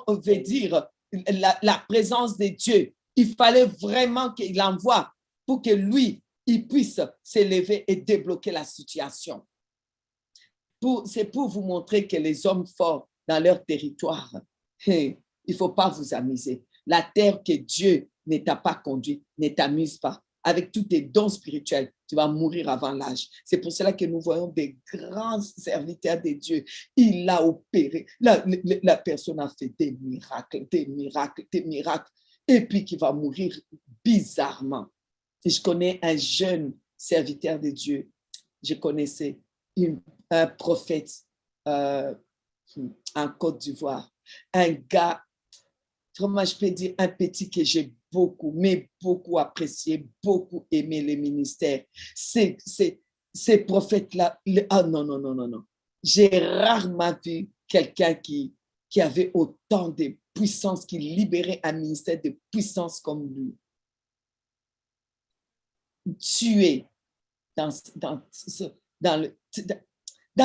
veut dire la présence de Dieu. Il fallait vraiment qu'il envoie pour que lui, il puisse s'élever et débloquer la situation. C'est pour vous montrer que les hommes forts dans leur territoire, il ne faut pas vous amuser. La terre que Dieu ne t'a pas conduite, ne t'amuse pas. Avec tous tes dons spirituels, tu vas mourir avant l'âge. C'est pour cela que nous voyons des grands serviteurs de Dieu. Il a opéré. La personne a fait des miracles. Et puis qui va mourir bizarrement. Et je connais un jeune serviteur de Dieu. Je connaissais un prophète en Côte d'Ivoire. Un gars, vraiment, je peux dire un petit que j'ai beaucoup apprécié, beaucoup aimé les ministères. Ces prophètes-là, non. J'ai rarement vu quelqu'un qui avait autant de puissance, qui libérait un ministère de puissance comme lui. Tué dans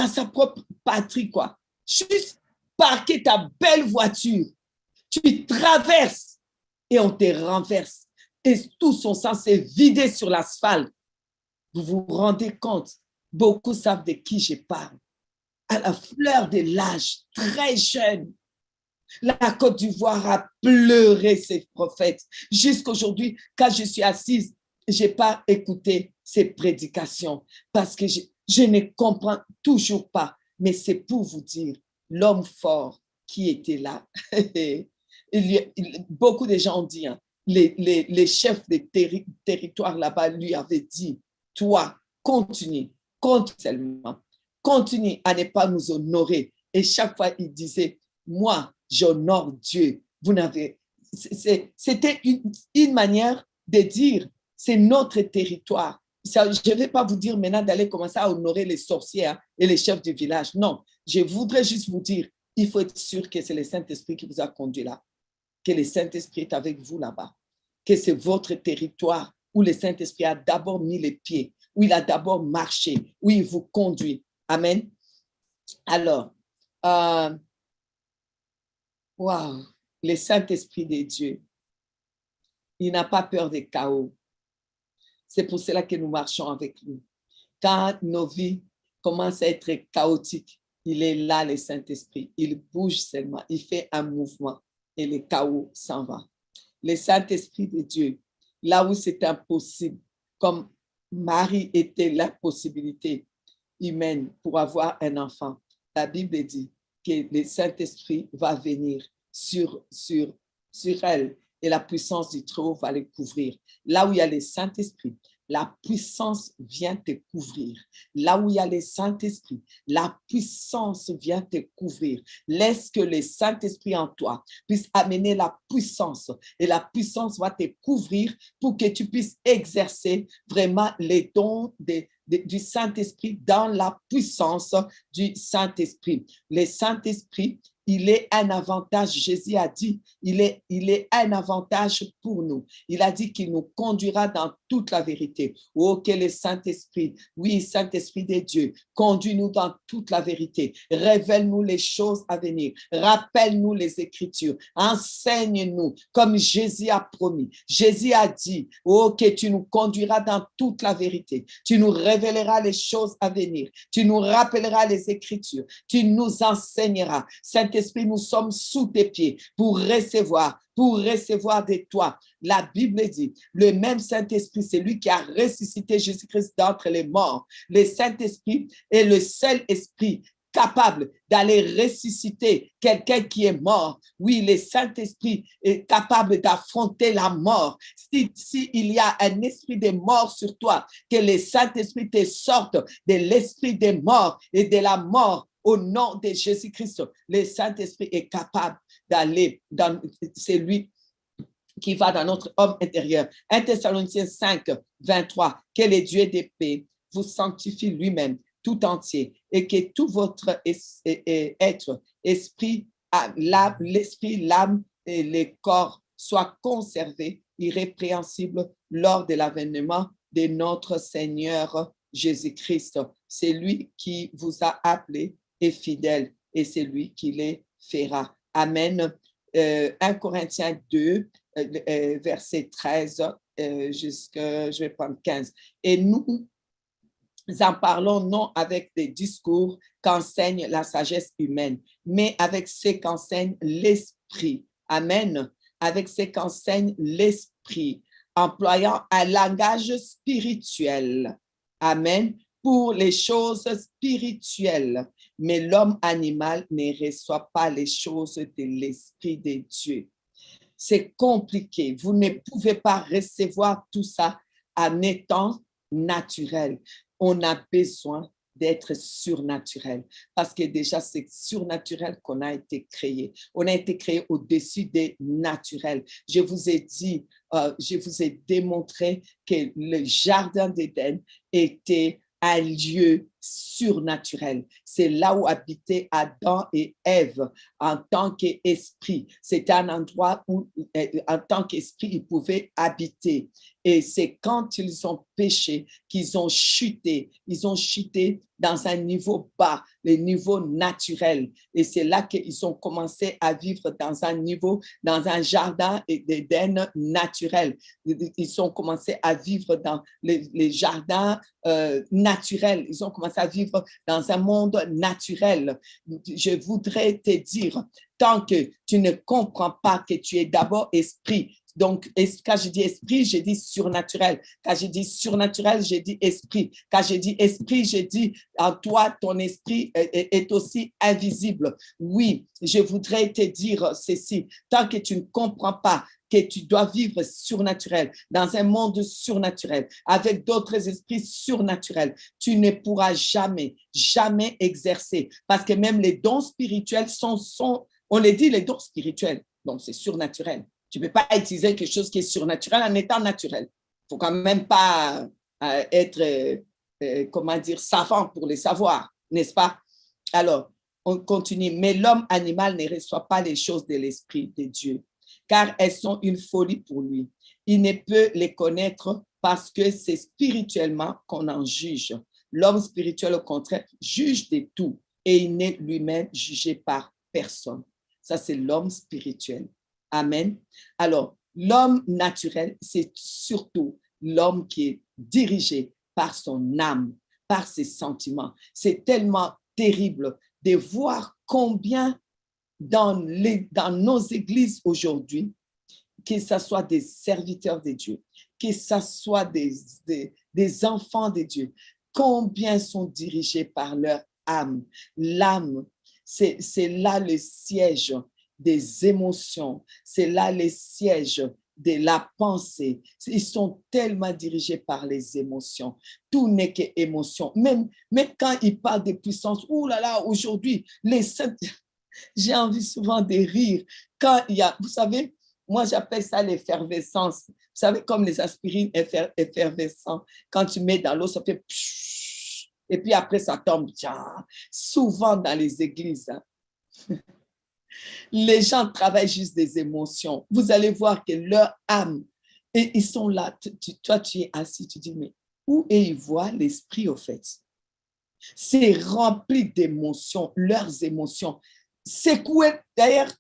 sa propre patrie, quoi. Juste parquer ta belle voiture, tu traverses et on te renverse. Et tout son sang s'est vidé sur l'asphalte. Vous vous rendez compte? Beaucoup savent de qui je parle. À la fleur de l'âge, très jeune, la Côte d'Ivoire a pleuré ses prophètes. Jusqu'aujourd'hui, quand je suis assise, je n'ai pas écouté ses prédications parce que je ne comprends toujours pas. Mais c'est pour vous dire, l'homme fort qui était là. Beaucoup de gens ont dit, hein, les chefs des territoires là-bas lui avaient dit, toi, continue seulement, continue à ne pas nous honorer. Et chaque fois, il disait, moi, j'honore Dieu. C'était une manière de dire, c'est notre territoire. Je ne vais pas vous dire maintenant d'aller commencer à honorer les sorcières et les chefs du village. Non, je voudrais juste vous dire, il faut être sûr que c'est le Saint-Esprit qui vous a conduit là, que le Saint-Esprit est avec vous là-bas, que c'est votre territoire où le Saint-Esprit a d'abord mis les pieds, où il a d'abord marché, où il vous conduit. Amen. Alors, wow, le Saint-Esprit de Dieu, il n'a pas peur des chaos. C'est pour cela que nous marchons avec lui. Quand nos vies commencent à être chaotiques, il est là, le Saint-Esprit. Il bouge seulement, il fait un mouvement et le chaos s'en va. Le Saint-Esprit de Dieu, là où c'est impossible, comme Marie était la possibilité humaine pour avoir un enfant, la Bible dit que le Saint-Esprit va venir sur elle et la puissance du Très-Haut va les couvrir. Là où il y a le Saint-Esprit, la puissance vient te couvrir. Là où il y a le Saint-Esprit, la puissance vient te couvrir. Laisse que le Saint-Esprit en toi puisse amener la puissance et la puissance va te couvrir pour que tu puisses exercer vraiment les dons du Saint-Esprit dans la puissance du Saint-Esprit. Le Saint-Esprit, il est un avantage. Jésus a dit, il est un avantage pour nous. Il a dit qu'il nous conduira dans toute la vérité. Oh, que le Saint-Esprit, oui, Saint-Esprit de Dieu, conduis-nous dans toute la vérité. Révèle-nous les choses à venir. Rappelle-nous les Écritures. Enseigne-nous comme Jésus a promis. Jésus a dit, oh, que tu nous conduiras dans toute la vérité. Tu nous révéleras les choses à venir. Tu nous rappelleras les Écritures. Tu nous enseigneras. Saint-Esprit, Saint-Esprit, nous sommes sous tes pieds pour recevoir de toi. La Bible dit, le même Saint-Esprit, c'est lui qui a ressuscité Jésus-Christ d'entre les morts. Le Saint-Esprit est le seul esprit capable d'aller ressusciter quelqu'un qui est mort. Oui, le Saint-Esprit est capable d'affronter la mort. Si il y a un esprit de mort sur toi, que le Saint-Esprit te sorte de l'esprit des morts et de la mort au nom de Jésus-Christ. Le Saint-Esprit est capable d'aller dans celui qui va dans notre homme intérieur. 1 Thessaloniciens 5, 23, que le Dieu de paix vous sanctifie lui-même tout entier et que tout votre être, esprit, l'esprit, l'âme et le corps soient conservés irrépréhensibles lors de l'avènement de notre Seigneur Jésus-Christ. C'est lui qui vous a appelé est fidèle et c'est lui qui les fera. Amen. 1 Corinthiens 2, verset 13 je vais prendre 15. Et nous en parlons non avec des discours qu'enseigne la sagesse humaine, mais avec ce qu'enseigne l'esprit. Amen. Avec ce qu'enseigne l'esprit, employant un langage spirituel. Amen. Pour les choses spirituelles. Mais l'homme animal ne reçoit pas les choses de l'esprit de Dieu. C'est compliqué. Vous ne pouvez pas recevoir tout ça en étant naturel. On a besoin d'être surnaturel parce que déjà c'est surnaturel qu'on a été créé. On a été créé au-dessus des naturels. Je vous ai dit, je vous ai démontré que le jardin d'Éden était un lieu surnaturel. C'est là où habitaient Adam et Ève en tant qu'esprit. C'était un endroit où, en tant qu'esprit, ils pouvaient habiter. Et c'est quand ils ont péché qu'ils ont chuté. Ils ont chuté dans un niveau bas, le niveau naturel. Et c'est là qu'ils ont commencé à vivre dans un niveau, dans un jardin d'Éden naturel. Ils ont commencé à vivre dans les jardins naturels. Ils ont commencé à vivre dans un monde naturel. Je voudrais te dire, tant que tu ne comprends pas que tu es d'abord esprit, donc, quand je dis esprit, je dis surnaturel. Quand je dis surnaturel, je dis esprit. Quand je dis esprit, je dis en toi, ton esprit est aussi invisible. Oui, je voudrais te dire ceci. Tant que tu ne comprends pas que tu dois vivre surnaturel, dans un monde surnaturel, avec d'autres esprits surnaturels, tu ne pourras jamais, jamais exercer. Parce que même les dons spirituels sont on les dit les dons spirituels, donc c'est surnaturel. Tu ne peux pas utiliser quelque chose qui est surnaturel en étant naturel. Il ne faut quand même pas être, comment dire, savant pour les savoir, n'est-ce pas? Alors, on continue. Mais l'homme animal ne reçoit pas les choses de l'Esprit de Dieu, car elles sont une folie pour lui. Il ne peut les connaître parce que c'est spirituellement qu'on en juge. L'homme spirituel, au contraire, juge de tout et il n'est lui-même jugé par personne. Ça, c'est l'homme spirituel. Amen. Alors, l'homme naturel, c'est surtout l'homme qui est dirigé par son âme, par ses sentiments. C'est tellement terrible de voir combien dans nos églises aujourd'hui, que ce soit des serviteurs de Dieu, que ce soit des enfants de Dieu, combien sont dirigés par leur âme. L'âme, c'est là le siège des émotions, c'est là le siège de la pensée. Ils sont tellement dirigés par les émotions. Tout n'est que émotion. Même quand ils parlent de puissance, ouh là là, aujourd'hui, j'ai envie souvent de rire. Quand il y a, vous savez, moi j'appelle ça l'effervescence. Vous savez, comme les aspirines effervescents, quand tu mets dans l'eau, ça fait pshhh, et puis après ça tombe. Souvent dans les églises, hein, les gens travaillent juste des émotions. Vous allez voir que leur âme, et ils sont là. Toi, tu es assis, tu dis, mais où est ils voient l'esprit au fait? C'est rempli d'émotions, leurs émotions. Secoué, d'ailleurs,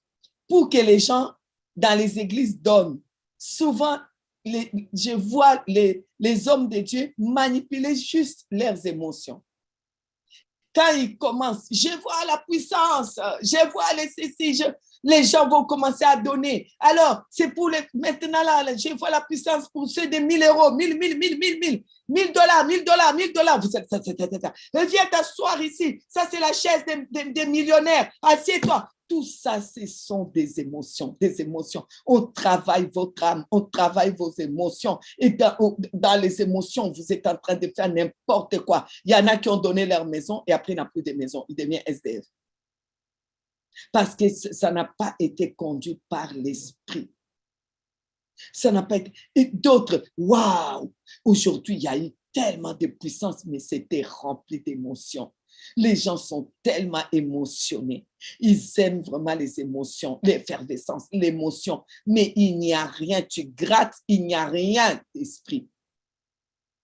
pour que les gens dans les églises donnent. Souvent, je vois les hommes de Dieu manipuler juste leurs émotions. quand il commence, je vois la puissance, je vois les ceci, les gens vont commencer à donner. Alors, c'est pour les, maintenant là, je vois la puissance pour ceux de 1000 euros, 1000 dollars, 1000 dollars, 1000 dollars. Viens t'asseoir ici. Ça, c'est la chaise des millionnaires. Assieds-toi. Tout ça, ce sont des émotions, des émotions. On travaille votre âme, on travaille vos émotions. Et dans les émotions, vous êtes en train de faire n'importe quoi. Il y en a qui ont donné leur maison et après, il n'a plus de maison. Il devient SDF. Parce que ça n'a pas été conduit par l'esprit. Ça n'a pas été. Et d'autres, waouh! Aujourd'hui, il y a eu tellement de puissance, mais c'était rempli d'émotions. Les gens sont tellement émotionnés. Ils aiment vraiment les émotions, l'effervescence, l'émotion. Mais il n'y a rien, tu grattes, il n'y a rien d'esprit.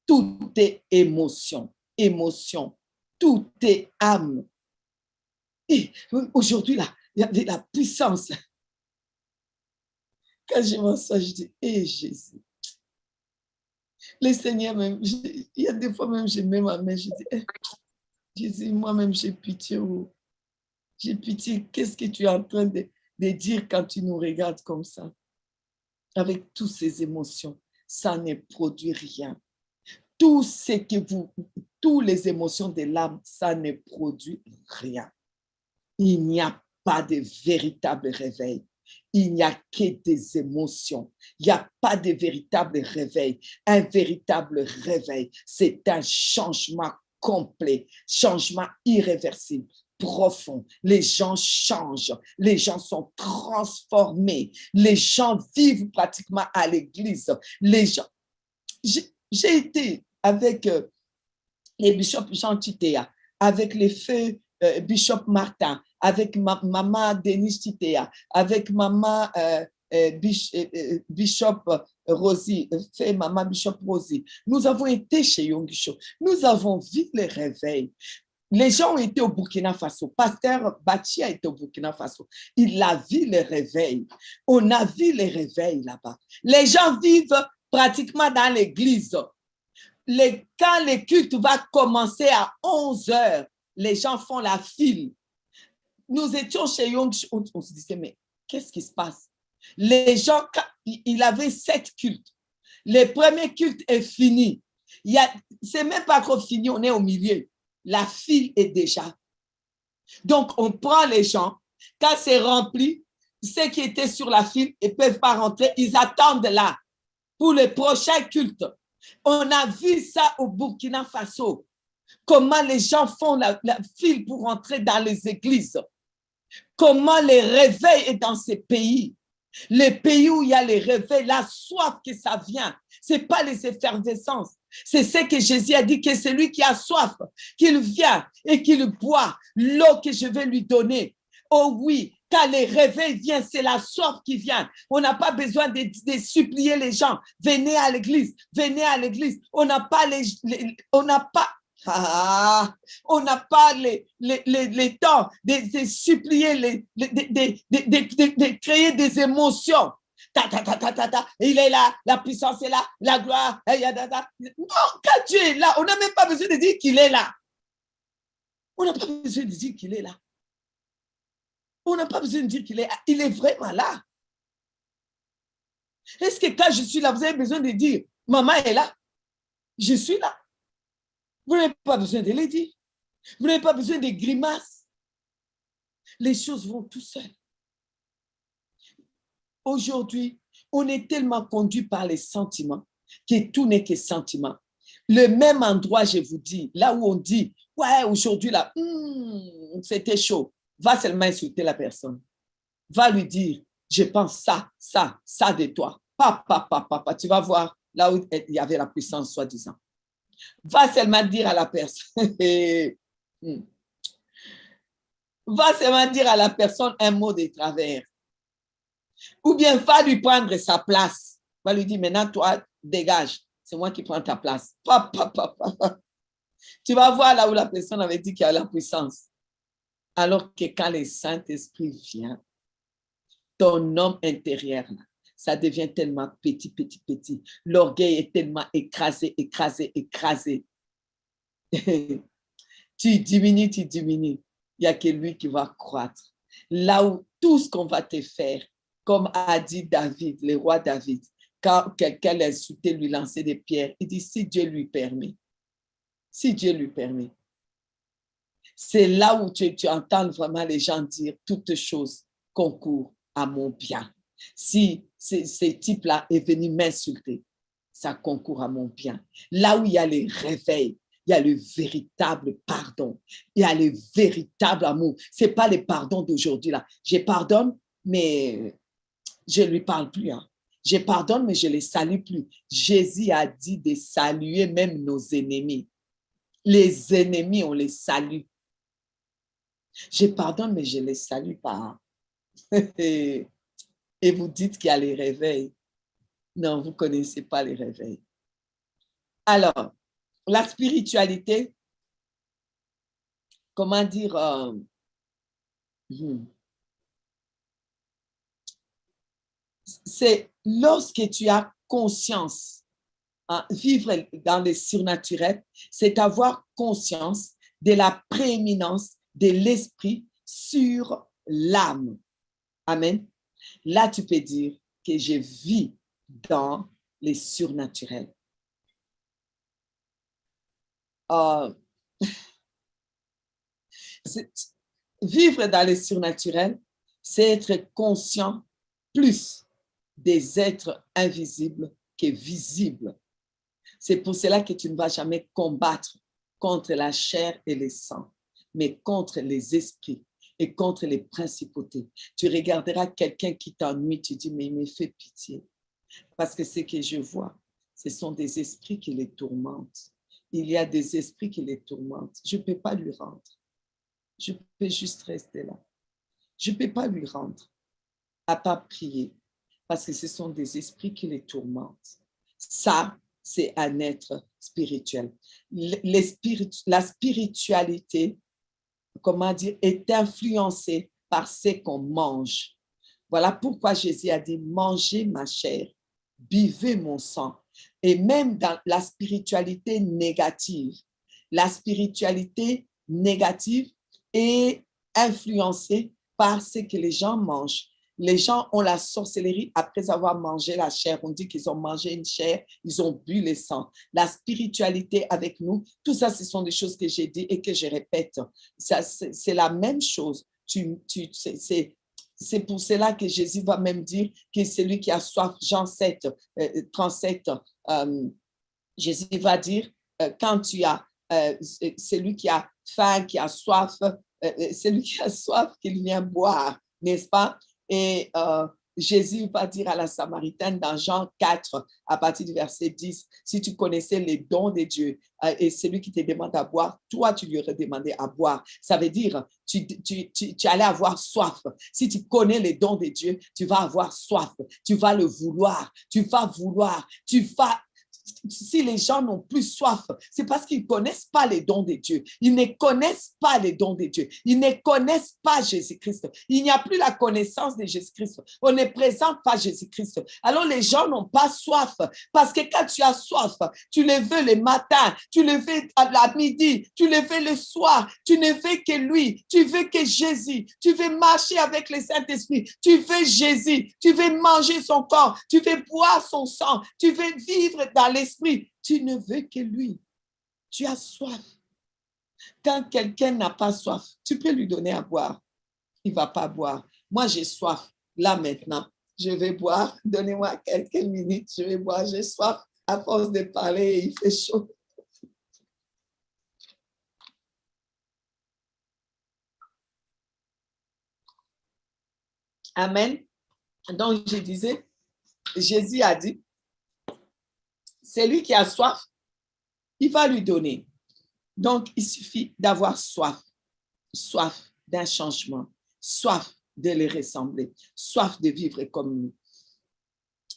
Tout est émotion, émotion. Tout est âme. Et aujourd'hui, là, il y a de la puissance. Quand je m'assois, je dis, hé Jésus. Le Seigneur, même, il y a des fois même, je mets ma main, je dis, hey, Jésus, moi-même, j'ai pitié. J'ai pitié. Qu'est-ce que tu es en train de dire quand tu nous regardes comme ça? Avec toutes ces émotions, ça ne produit rien. Tout ce que toutes les émotions de l'âme, ça ne produit rien. Il n'y a pas de véritable réveil. Il n'y a que des émotions. Il n'y a pas de véritable réveil. Un véritable réveil, c'est un changement complet, changement irréversible, profond. Les gens changent, les gens sont transformés, les gens vivent pratiquement à l'église. Les gens, j'ai été avec les bishops Jean Titea, avec les feux Bishop Martin, avec maman Denise Titea, avec maman Bishop Rosie, fait maman Bishop Rosie. Nous avons été chez Yongisho. Nous avons vu les réveils. Les gens ont été au Burkina Faso. Pasteur Bachi a été au Burkina Faso. Il a vu les réveils. On a vu les réveils là-bas. Les gens vivent pratiquement dans l'église. Quand le culte va commencer à 11 heures, les gens font la file. Nous étions chez Young, on se disait, mais qu'est-ce qui se passe? Les gens, il avait 7 cultes. Le premier culte est fini. C'est même pas encore fini, on est au milieu. La file est déjà. Donc, on prend les gens. Quand c'est rempli, ceux qui étaient sur la file ne peuvent pas rentrer. Ils attendent là pour le prochain culte. On a vu ça au Burkina Faso. Comment les gens font la file pour entrer dans les églises. Comment les réveils est dans ces pays. Les pays où il y a les réveils, la soif que ça vient. Ce n'est pas les effervescences. C'est ce que Jésus a dit, que c'est lui qui a soif, qu'il vient et qu'il boit l'eau que je vais lui donner. Oh oui, quand les réveils viennent, c'est la soif qui vient. On n'a pas besoin de supplier les gens. Venez à l'église, venez à l'église. On n'a pas on n'a pas les temps de supplier, de créer des émotions. Il est là, la puissance est là, la gloire. Non, quand Dieu est là, on n'a même pas besoin de dire qu'il est là. On n'a pas besoin de dire qu'il est là. On n'a pas besoin de dire qu'il est là. Il est vraiment là. Est-ce que quand je suis là, vous avez besoin de dire, maman est là? Je suis là. Vous n'avez pas besoin de le dire. Vous n'avez pas besoin de grimaces. Les choses vont tout seul. Aujourd'hui, on est tellement conduit par les sentiments que tout n'est que sentiment. Le même endroit, je vous dis, là où on dit, ouais, aujourd'hui, là, c'était chaud, va seulement insulter la personne. Va lui dire, je pense ça de toi. Papa, tu vas voir là où il y avait la puissance, soi-disant. Va seulement dire à la personne, va seulement dire à la personne un mot de travers. Ou bien va lui prendre sa place. Va lui dire, maintenant, toi, dégage. C'est moi qui prends ta place. Tu vas voir là où la personne avait dit qu'il y a la puissance. Alors que quand le Saint-Esprit vient, ton homme intérieur, là, ça devient tellement petit. L'orgueil est tellement écrasé. Tu diminues, tu diminues. Il n'y a que lui qui va croître. Là où tout ce qu'on va te faire, comme a dit David, le roi David, quand quelqu'un l'insultait, lui lançait des pierres, il dit si Dieu lui permet, si Dieu lui permet. C'est là où tu entends vraiment les gens dire toutes choses concourent à mon bien. Si ces types-là est venu m'insulter, ça concourt à mon bien. Là où il y a les réveils, il y a le véritable pardon. Il y a le véritable amour. Ce n'est pas le pardon d'aujourd'hui là. Je pardonne, mais je ne lui parle plus. Hein. Je pardonne, mais je ne les salue plus. Jésus a dit de saluer même nos ennemis. Les ennemis, on les salue. Je pardonne, mais je ne les salue pas. Et vous dites qu'il y a les réveils. Non, vous ne connaissez pas les réveils. Alors, la spiritualité, comment dire, c'est lorsque tu as conscience, hein, vivre dans le surnaturel, c'est avoir conscience de la prééminence de l'esprit sur l'âme. Amen. Là, tu peux dire que je vis dans les surnaturels. Vivre dans les surnaturels, c'est être conscient plus des êtres invisibles que visibles. C'est pour cela que tu ne vas jamais combattre contre la chair et le sang, mais contre les esprits et contre les principautés. Tu regarderas quelqu'un qui t'ennuie, tu dis, mais il me fait pitié. Parce que ce que je vois, ce sont des esprits qui les tourmentent. Il y a des esprits qui les tourmentent. Je ne peux pas lui rendre. Je peux juste rester là. Je ne peux pas lui rendre, à part prier, parce que ce sont des esprits qui les tourmentent. Ça, c'est un être spirituel. La spiritualité, comment dire, est influencée par ce qu'on mange. Voilà pourquoi Jésus a dit, mangez ma chair, buvez mon sang. Et même dans la spiritualité négative est influencée par ce que les gens mangent. Les gens ont la sorcellerie après avoir mangé la chair. On dit qu'ils ont mangé une chair, ils ont bu le sang. La spiritualité avec nous, tout ça, ce sont des choses que j'ai dit et que je répète. C'est la même chose. C'est pour cela que Jésus va même dire que celui qui a soif, Jean 7, 37, Jésus va dire, quand tu as celui qui a faim, qui a soif, celui qui a soif, qu'il vient boire, n'est-ce pas? Et Jésus va dire à la Samaritaine dans Jean 4, à partir du verset 10, si tu connaissais les dons de Dieu et celui qui te demande à boire, toi, tu lui aurais demandé à boire. Ça veut dire, tu allais avoir soif. Si tu connais les dons de Dieu, tu vas avoir soif. Tu vas le vouloir. Si les gens n'ont plus soif, c'est parce qu'ils ne connaissent pas les dons de Dieu. Ils ne connaissent pas les dons de Dieu. Ils ne connaissent pas Jésus-Christ. Il n'y a plus la connaissance de Jésus-Christ. On ne présente pas Jésus-Christ. Alors les gens n'ont pas soif. Parce que quand tu as soif, tu le veux le matin, tu le veux à midi, tu le veux le soir. Tu ne veux que lui. Tu veux que Jésus. Tu veux marcher avec le Saint-Esprit. Tu veux Jésus. Tu veux manger son corps. Tu veux boire son sang. Tu veux vivre dans l'esprit, tu ne veux que lui. Tu as soif. Quand quelqu'un n'a pas soif, tu peux lui donner à boire. Il ne va pas boire. Moi, j'ai soif. Là, maintenant, je vais boire. Donnez-moi quelques minutes, je vais boire. J'ai soif. À force de parler, il fait chaud. Amen. Donc, je disais, Jésus a dit, c'est lui qui a soif, il va lui donner. Donc, il suffit d'avoir soif d'un changement, soif de les ressembler, soif de vivre comme nous.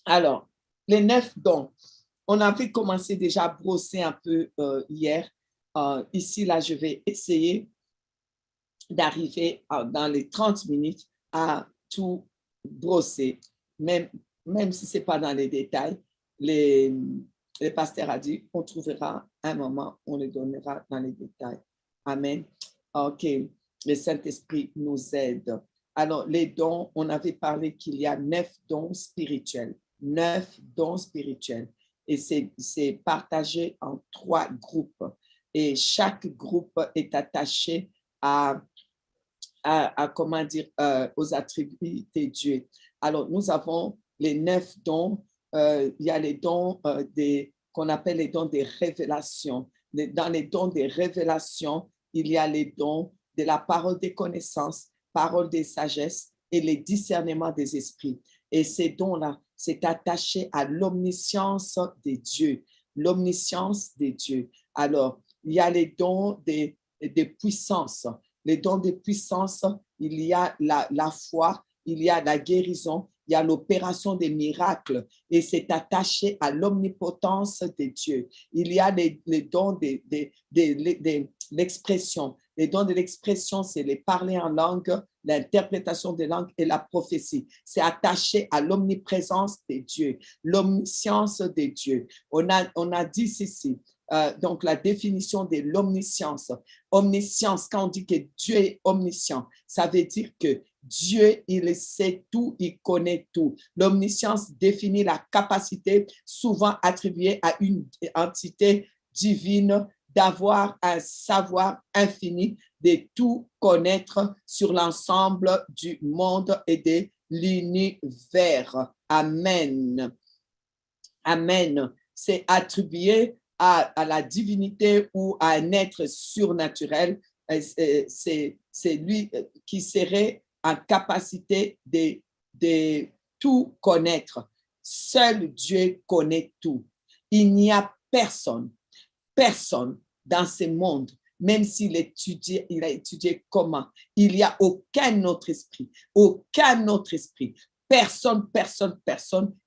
Alors, les 9 dons, on avait commencé déjà à brosser un peu hier. Ici, là, je vais essayer d'arriver dans les 30 minutes à tout brosser, même si ce n'est pas dans les détails. Le pasteur a dit, on trouvera un moment, on les donnera dans les détails. Amen. OK. Le Saint-Esprit nous aide. Alors, les dons, on avait parlé qu'il y a 9 dons spirituels. 9 dons spirituels. Et c'est partagé en 3 groupes. Et chaque groupe est attaché à comment dire, aux attributs de Dieu. Alors, nous avons les 9 dons. Il y a les dons qu'on appelle les dons des révélations. Dans les dons des révélations, il y a les dons de la parole des connaissances, parole des sagesses et les discernements des esprits. Et ces dons-là, c'est attaché à l'omniscience de Dieu. L'omniscience de Dieu. Alors, il y a les dons des puissances. Les dons de puissance, il y a la foi, il y a la guérison, il y a l'opération des miracles et c'est attaché à l'omnipotence de Dieu. Il y a les dons de l'expression. Les dons de l'expression, c'est les parler en langue, l'interprétation des langues et la prophétie. C'est attaché à l'omniprésence de Dieu, l'omniscience de Dieu. On a dit ceci. Donc, la définition de l'omniscience. Omniscience, quand on dit que Dieu est omniscient, ça veut dire que Dieu, il sait tout, il connaît tout. L'omniscience définit la capacité souvent attribuée à une entité divine d'avoir un savoir infini, de tout connaître sur l'ensemble du monde et de l'univers. Amen. Amen. C'est attribué à la divinité ou à un être surnaturel. C'est lui qui serait en capacité de tout connaître. Seul Dieu connaît tout. Il n'y a personne dans ce monde, même s'il il a étudié comment, il n'y a aucun autre esprit, personne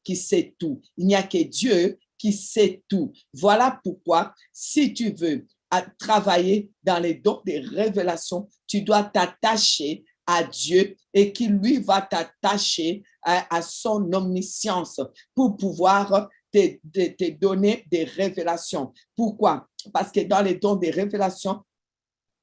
qui sait tout. Il n'y a que Dieu qui sait tout. Voilà pourquoi, si tu veux travailler dans les dons des révélations, tu dois t'attacher à Dieu et qui lui va t'attacher à son omniscience pour pouvoir te donner des révélations. Pourquoi? Parce que dans les dons des révélations,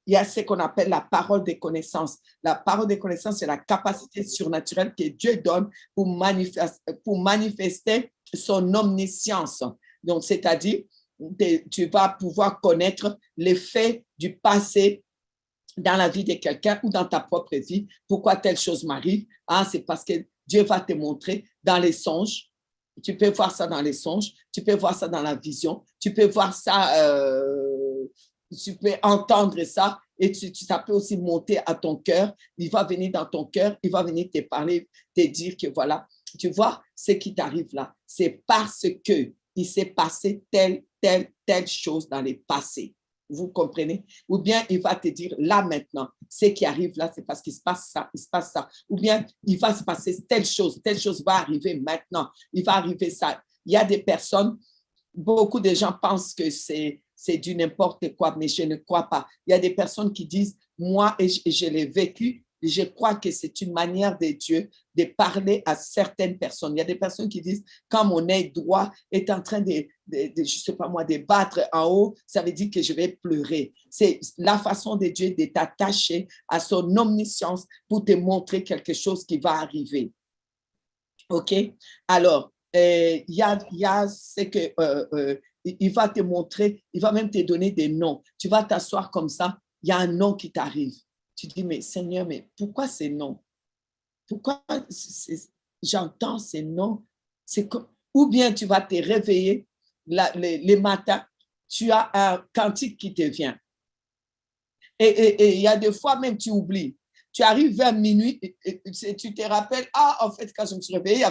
il y a ce qu'on appelle la parole des connaissances. La parole des connaissances, c'est la capacité surnaturelle que Dieu donne pour manifester son omniscience. Donc, c'est-à-dire, tu vas pouvoir connaître les faits du passé dans la vie de quelqu'un ou dans ta propre vie. Pourquoi telle chose m'arrive? Ah, c'est parce que Dieu va te montrer dans les songes. Tu peux voir ça dans les songes, tu peux voir ça dans la vision, tu peux voir ça, tu peux entendre ça et ça peut aussi monter à ton cœur. Il va venir dans ton cœur, il va venir te parler, te dire que voilà, tu vois, ce qui t'arrive là, c'est parce que il s'est passé telle chose dans le passé. Vous comprenez? Ou bien il va te dire là maintenant, ce qui arrive là, c'est parce qu'il se passe ça, il se passe ça. Ou bien il va se passer telle chose va arriver maintenant, il va arriver ça. Il y a des personnes, beaucoup de gens pensent que c'est du n'importe quoi, mais je ne crois pas. Il y a des personnes qui disent, moi, et je l'ai vécu, je crois que c'est une manière de Dieu de parler à certaines personnes. Il y a des personnes qui disent, quand mon œil droit est en train de je sais pas moi, de battre en haut, ça veut dire que je vais pleurer. C'est la façon de Dieu de t'attacher à son omniscience pour te montrer quelque chose qui va arriver. OK? Alors, il y a ce que il va te montrer, il va même te donner des noms. Tu vas t'asseoir comme ça, il y a un nom qui t'arrive. Tu dis, mais Seigneur, mais pourquoi ces noms? Pourquoi j'entends ces noms? Ou bien tu vas te réveiller les matins, tu as un cantique qui te vient. Et il y a des fois même tu oublies. Tu arrives vers minuit, et tu te rappelles, ah, en fait, quand je me suis réveillée,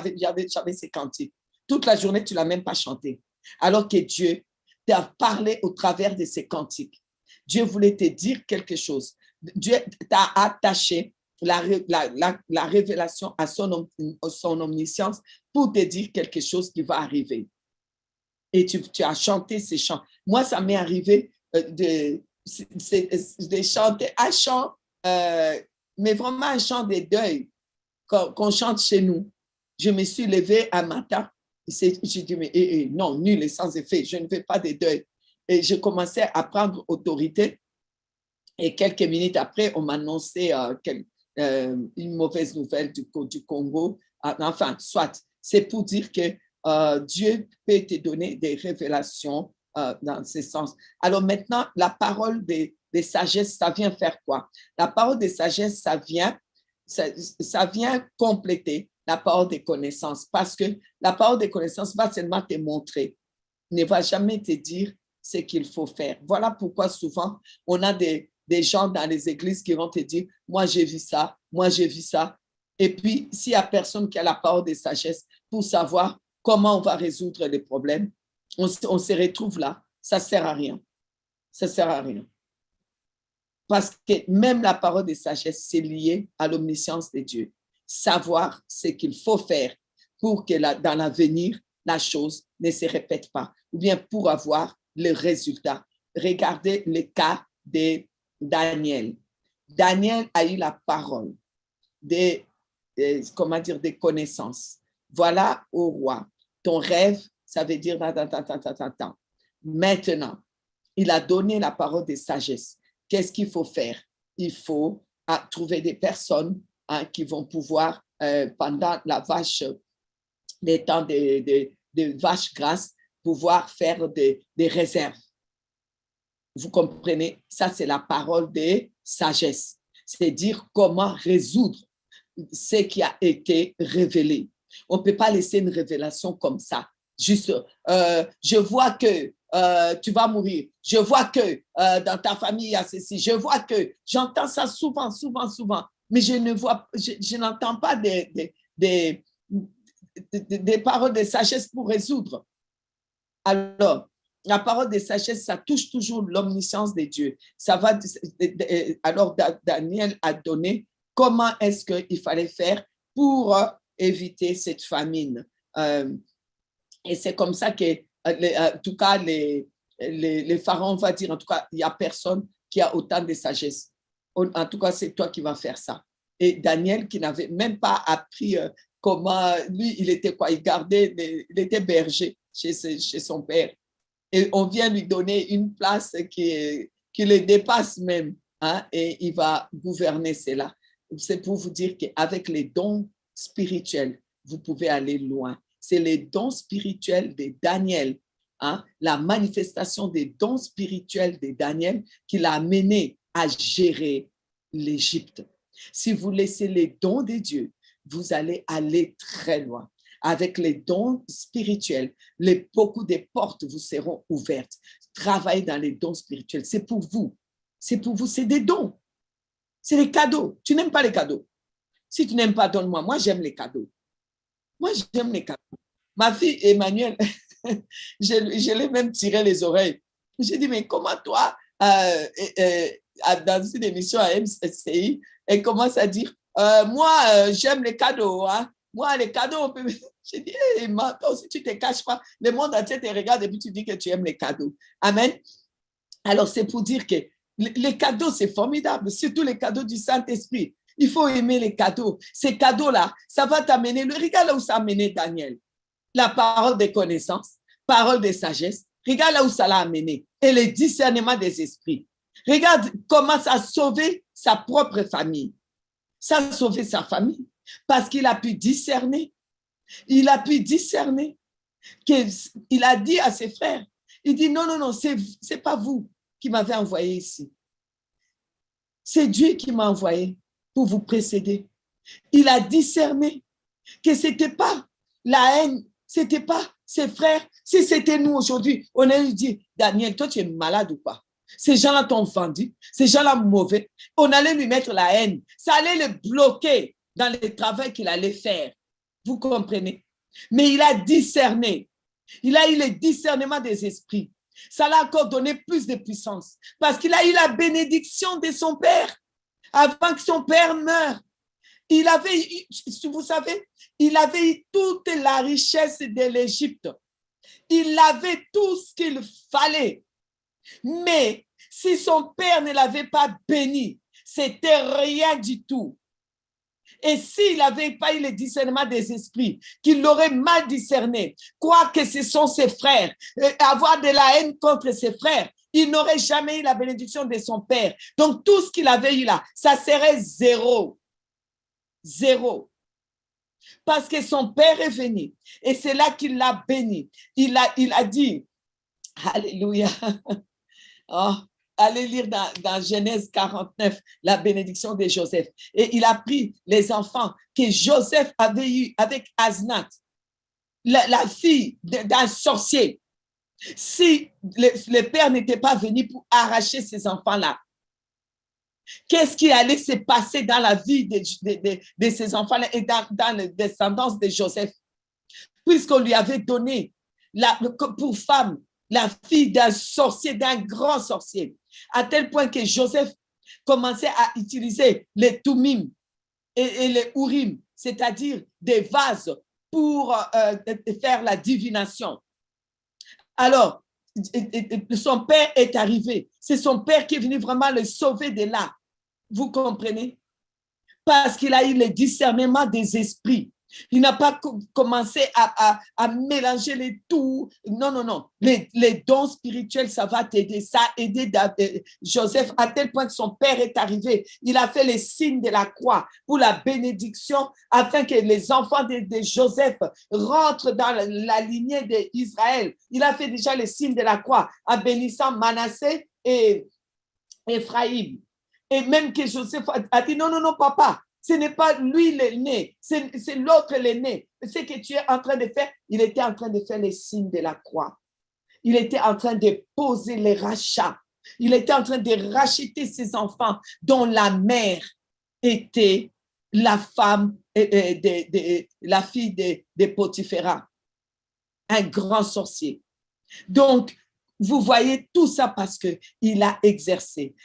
j'avais ces cantiques. Toute la journée, tu ne l'as même pas chanté. Alors que Dieu t'a parlé au travers de ces cantiques. Dieu voulait te dire quelque chose. Dieu t'a attaché la révélation à son omniscience pour te dire quelque chose qui va arriver. Et tu as chanté ces chants. Moi, ça m'est arrivé de chanter un chant, mais vraiment un chant de deuil qu'on chante chez nous. Je me suis levée un matin, j'ai dit, mais non, nul et sans effet, je ne fais pas de deuil. Et je commençais à prendre autorité Et quelques minutes après, on m'annonçait une mauvaise nouvelle du Congo. Enfin, soit, c'est pour dire que Dieu peut te donner des révélations dans ce sens. Alors maintenant, la parole des sagesses, ça vient faire quoi? La parole des sagesses, ça vient compléter la parole des connaissances, parce que la parole des connaissances va seulement te montrer, ne va jamais te dire ce qu'il faut faire. Voilà pourquoi souvent, on a des gens dans les églises qui vont te dire, moi j'ai vu ça, moi j'ai vu ça. Et puis, s'il n'y a personne qui a la parole de sagesse pour savoir comment on va résoudre les problèmes, on se retrouve là. Ça ne sert à rien. Ça ne sert à rien. Parce que même la parole de sagesse, c'est lié à l'omniscience de Dieu. Savoir ce qu'il faut faire pour que dans l'avenir, la chose ne se répète pas, ou bien pour avoir le résultat. Regardez le cas de Daniel. Daniel a eu la parole des connaissances. Voilà au roi. Ton rêve, ça veut dire maintenant, il a donné la parole de sagesse. Qu'est-ce qu'il faut faire? Il faut trouver des personnes qui vont pouvoir, pendant les temps de vaches grasses, pouvoir faire des réserves. Vous comprenez? Ça, c'est la parole de sagesse. C'est dire comment résoudre ce qui a été révélé. On ne peut pas laisser une révélation comme ça. Juste, je vois que tu vas mourir. Je vois que dans ta famille, il y a ceci. Je vois que, j'entends ça souvent, mais je n'entends pas des paroles de sagesse pour résoudre. Alors, la parole de sagesse, ça touche toujours l'omniscience de Dieu. Alors, Daniel a donné comment est-ce qu'il fallait faire pour éviter cette famine. Et c'est comme ça que, en tout cas, les pharaons vont dire, en tout cas, il n'y a personne qui a autant de sagesse. En tout cas, c'est toi qui vas faire ça. Et Daniel, qui n'avait même pas appris comment, lui, il était quoi? Il était berger chez son père. Et on vient lui donner une place qui le dépasse même, hein, et il va gouverner cela. C'est pour vous dire qu'avec les dons spirituels, vous pouvez aller loin. C'est les dons spirituels de Daniel, hein, la manifestation des dons spirituels de Daniel qui l'a amené à gérer l'Égypte. Si vous laissez les dons de Dieu, vous allez aller très loin. Avec les dons spirituels, beaucoup de portes vous seront ouvertes. Travaillez dans les dons spirituels. C'est pour vous. C'est pour vous. C'est des dons. C'est des cadeaux. Tu n'aimes pas les cadeaux. Si tu n'aimes pas, donne-moi. Moi, j'aime les cadeaux. Moi, j'aime les cadeaux. Ma fille, Emmanuel, je l'ai même tiré les oreilles. J'ai dit, mais comment toi, dans une émission à MCI, elle commence à dire, moi, j'aime les cadeaux. Hein? Moi, les cadeaux, on peut... J'ai dit, hey, toi aussi, tu ne te caches pas. Le monde entier te regarde et puis tu dis que tu aimes les cadeaux. Amen. Alors, c'est pour dire que les cadeaux, c'est formidable, surtout les cadeaux du Saint-Esprit. Il faut aimer les cadeaux. Ces cadeaux-là, ça va t'amener. Regarde là où ça a amené Daniel. La parole des connaissances, parole de sagesse. Regarde là où ça l'a amené. Et le discernement des esprits. Regarde comment ça a sauvé sa propre famille. Ça a sauvé sa famille. Parce qu'il a pu discerner. Il a pu discerner. Il a dit à ses frères, il dit non, c'est pas vous qui m'avez envoyé ici. C'est Dieu qui m'a envoyé pour vous précéder. Il a discerné que c'était pas la haine, c'était pas ses frères. Si c'était nous aujourd'hui, on allait lui dire, Daniel, toi tu es malade ou pas? Ces gens-là t'ont vendu, ces gens-là mauvais. On allait lui mettre la haine. Ça allait le bloquer dans le travail qu'il allait faire. Vous comprenez? Mais il a discerné. Il a eu le discernement des esprits. Ça l'a encore donné plus de puissance parce qu'il a eu la bénédiction de son père avant que son père meure. Il avait, vous savez, il avait eu toute la richesse de l'Égypte. Il avait tout ce qu'il fallait. Mais si son père ne l'avait pas béni, c'était rien du tout. Et s'il n'avait pas eu le discernement des esprits, qu'il l'aurait mal discerné, croire que ce sont ses frères, avoir de la haine contre ses frères, il n'aurait jamais eu la bénédiction de son père. Donc, tout ce qu'il avait eu là, ça serait zéro. Zéro. Parce que son père est venu et c'est là qu'il l'a béni. Il a dit, Alléluia. Oh, allez lire dans Genèse 49, la bénédiction de Joseph. Et il a pris les enfants que Joseph avait eu avec Asnath, la fille d'un sorcier. Si le père n'était pas venu pour arracher ces enfants-là, qu'est-ce qui allait se passer dans la vie de ces enfants-là et dans la descendance de Joseph? Puisqu'on lui avait donné pour femme la fille d'un sorcier, d'un grand sorcier, à tel point que Joseph commençait à utiliser les Tumim et les Urim, c'est-à-dire des vases pour faire la divination. Alors, son père est arrivé. C'est son père qui est venu vraiment le sauver de là. Vous comprenez? Parce qu'il a eu le discernement des esprits. Il n'a pas commencé à mélanger les tout. Non, non, non. Les dons spirituels, ça va t'aider. Ça a aidé Joseph à tel point que son père est arrivé. Il a fait les signes de la croix pour la bénédiction afin que les enfants de Joseph rentrent dans la lignée d'Israël. Il a fait déjà les signes de la croix en bénissant Manassé et Ephraïm. Et même que Joseph a dit, non, non, non, papa, ce n'est pas lui l'aîné, c'est l'autre l'aîné. Ce que tu es en train de faire, il était en train de faire les signes de la croix. Il était en train de poser les rachats. Il était en train de racheter ses enfants dont la mère était la femme, la fille de Potiphéra, un grand sorcier. Donc, vous voyez tout ça parce qu'il a exercé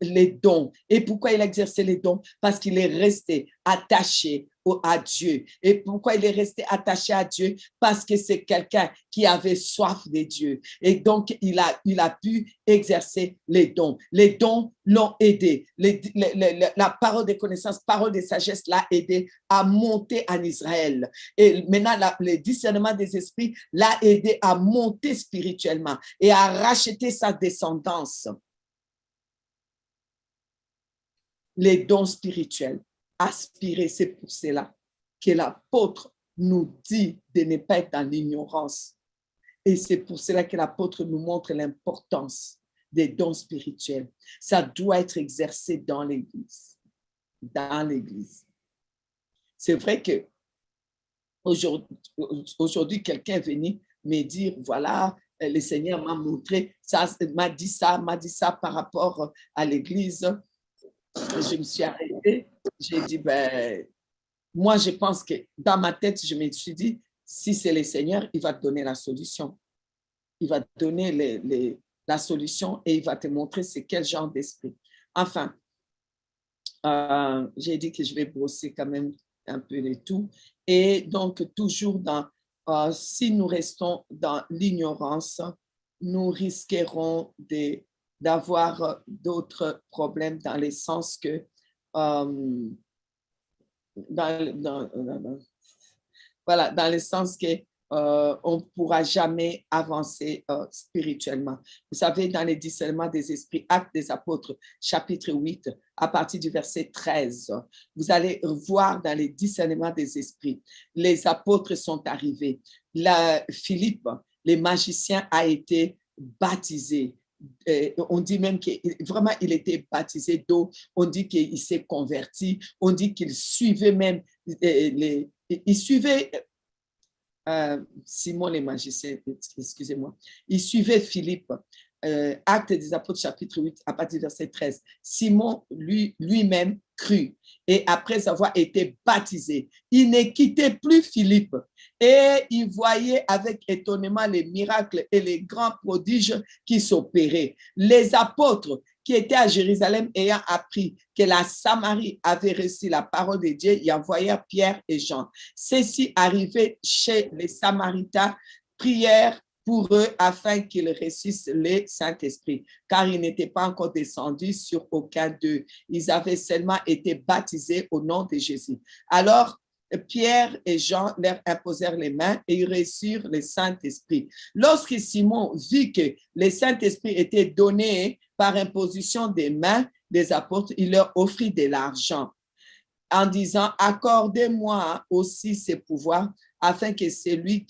les dons. Et pourquoi il a exercé les dons? Parce qu'il est resté attaché à Dieu. Et pourquoi il est resté attaché à Dieu? Parce que c'est quelqu'un qui avait soif de Dieu. Et donc, il a pu exercer les dons. Les dons l'ont aidé. La parole de connaissance, parole de sagesse l'a aidé à monter en Israël. Et maintenant, le discernement des esprits l'a aidé à monter spirituellement et à racheter sa descendance. Les dons spirituels, aspirer, c'est pour cela que l'apôtre nous dit de ne pas être dans l'ignorance. Et c'est pour cela que l'apôtre nous montre l'importance des dons spirituels. Ça doit être exercé dans l'Église. Dans l'Église. C'est vrai que aujourd'hui, quelqu'un est venu me dire, voilà, le Seigneur m'a montré, m'a dit ça par rapport à l'Église. Je me suis arrêtée. J'ai dit, ben, moi, je pense que dans ma tête, je me suis dit, si c'est le Seigneur, il va te donner la solution. Il va te donner la solution et il va te montrer c'est quel genre d'esprit. Enfin, j'ai dit que je vais brosser quand même un peu de tout. Et donc, toujours si nous restons dans l'ignorance, nous risquerons d'avoir d'autres problèmes dans le sens que voilà, dans le sens que on ne pourra jamais avancer spirituellement. Vous savez, dans les discernements des esprits, Actes des Apôtres, chapitre 8, à partir du verset 13, vous allez voir dans les discernements des esprits, les apôtres sont arrivés. Philippe, le magicien, a été baptisé. On dit même que vraiment il était baptisé d'eau, on dit qu'il s'est converti, on dit qu'il suivait même il suivait Simon les magiciens, excusez-moi, il suivait Philippe. Actes des Apôtres, chapitre 8, à partir du verset 13. Simon lui-même crut et après avoir été baptisé, il ne quittait plus Philippe et il voyait avec étonnement les miracles et les grands prodiges qui s'opéraient. Les apôtres qui étaient à Jérusalem ayant appris que la Samarie avait reçu la parole de Dieu, y envoyèrent Pierre et Jean. Ceux-ci arrivaient chez les Samaritains, prièrent pour eux afin qu'ils reçussent le Saint-Esprit, car ils n'étaient pas encore descendus sur aucun d'eux. Ils avaient seulement été baptisés au nom de Jésus. Alors, Pierre et Jean leur imposèrent les mains et ils reçurent le Saint-Esprit. Lorsque Simon vit que le Saint-Esprit était donné par imposition des mains des apôtres, il leur offrit de l'argent en disant, accordez-moi aussi ces pouvoirs afin que celui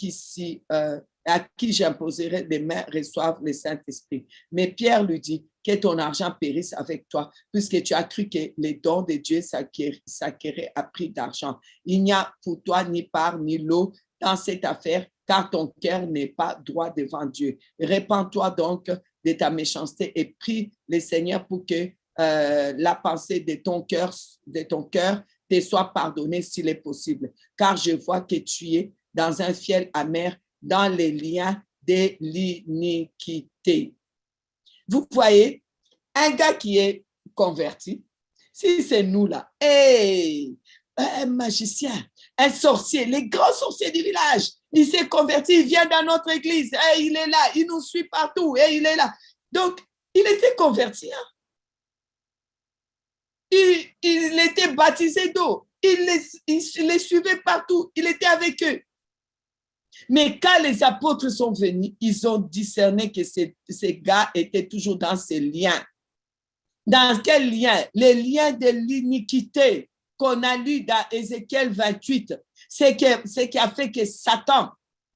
à qui j'imposerai les mains reçoive le Saint-Esprit. Mais Pierre lui dit, que ton argent périsse avec toi, puisque tu as cru que les dons de Dieu s'acquéraient à prix d'argent. Il n'y a pour toi ni part ni lot dans cette affaire, car ton cœur n'est pas droit devant Dieu. Répands-toi donc de ta méchanceté et prie le Seigneur pour que la pensée de ton cœur te soit pardonnée s'il est possible, car je vois que tu es dans un fiel amer, dans les liens de l'iniquité. Vous voyez, un gars qui est converti, si c'est nous là, un magicien, un sorcier, les grands sorciers du village, il s'est converti, il vient dans notre église, il est là, il nous suit partout, il est là. Donc, il était converti. Hein? Il était baptisé d'eau, il les suivait partout, il était avec eux. Mais quand les apôtres sont venus, ils ont discerné que ces gars étaient toujours dans ces liens. Dans quel lien? Les liens de l'iniquité qu'on a lu dans Ézéchiel 28. Ce qui a fait que Satan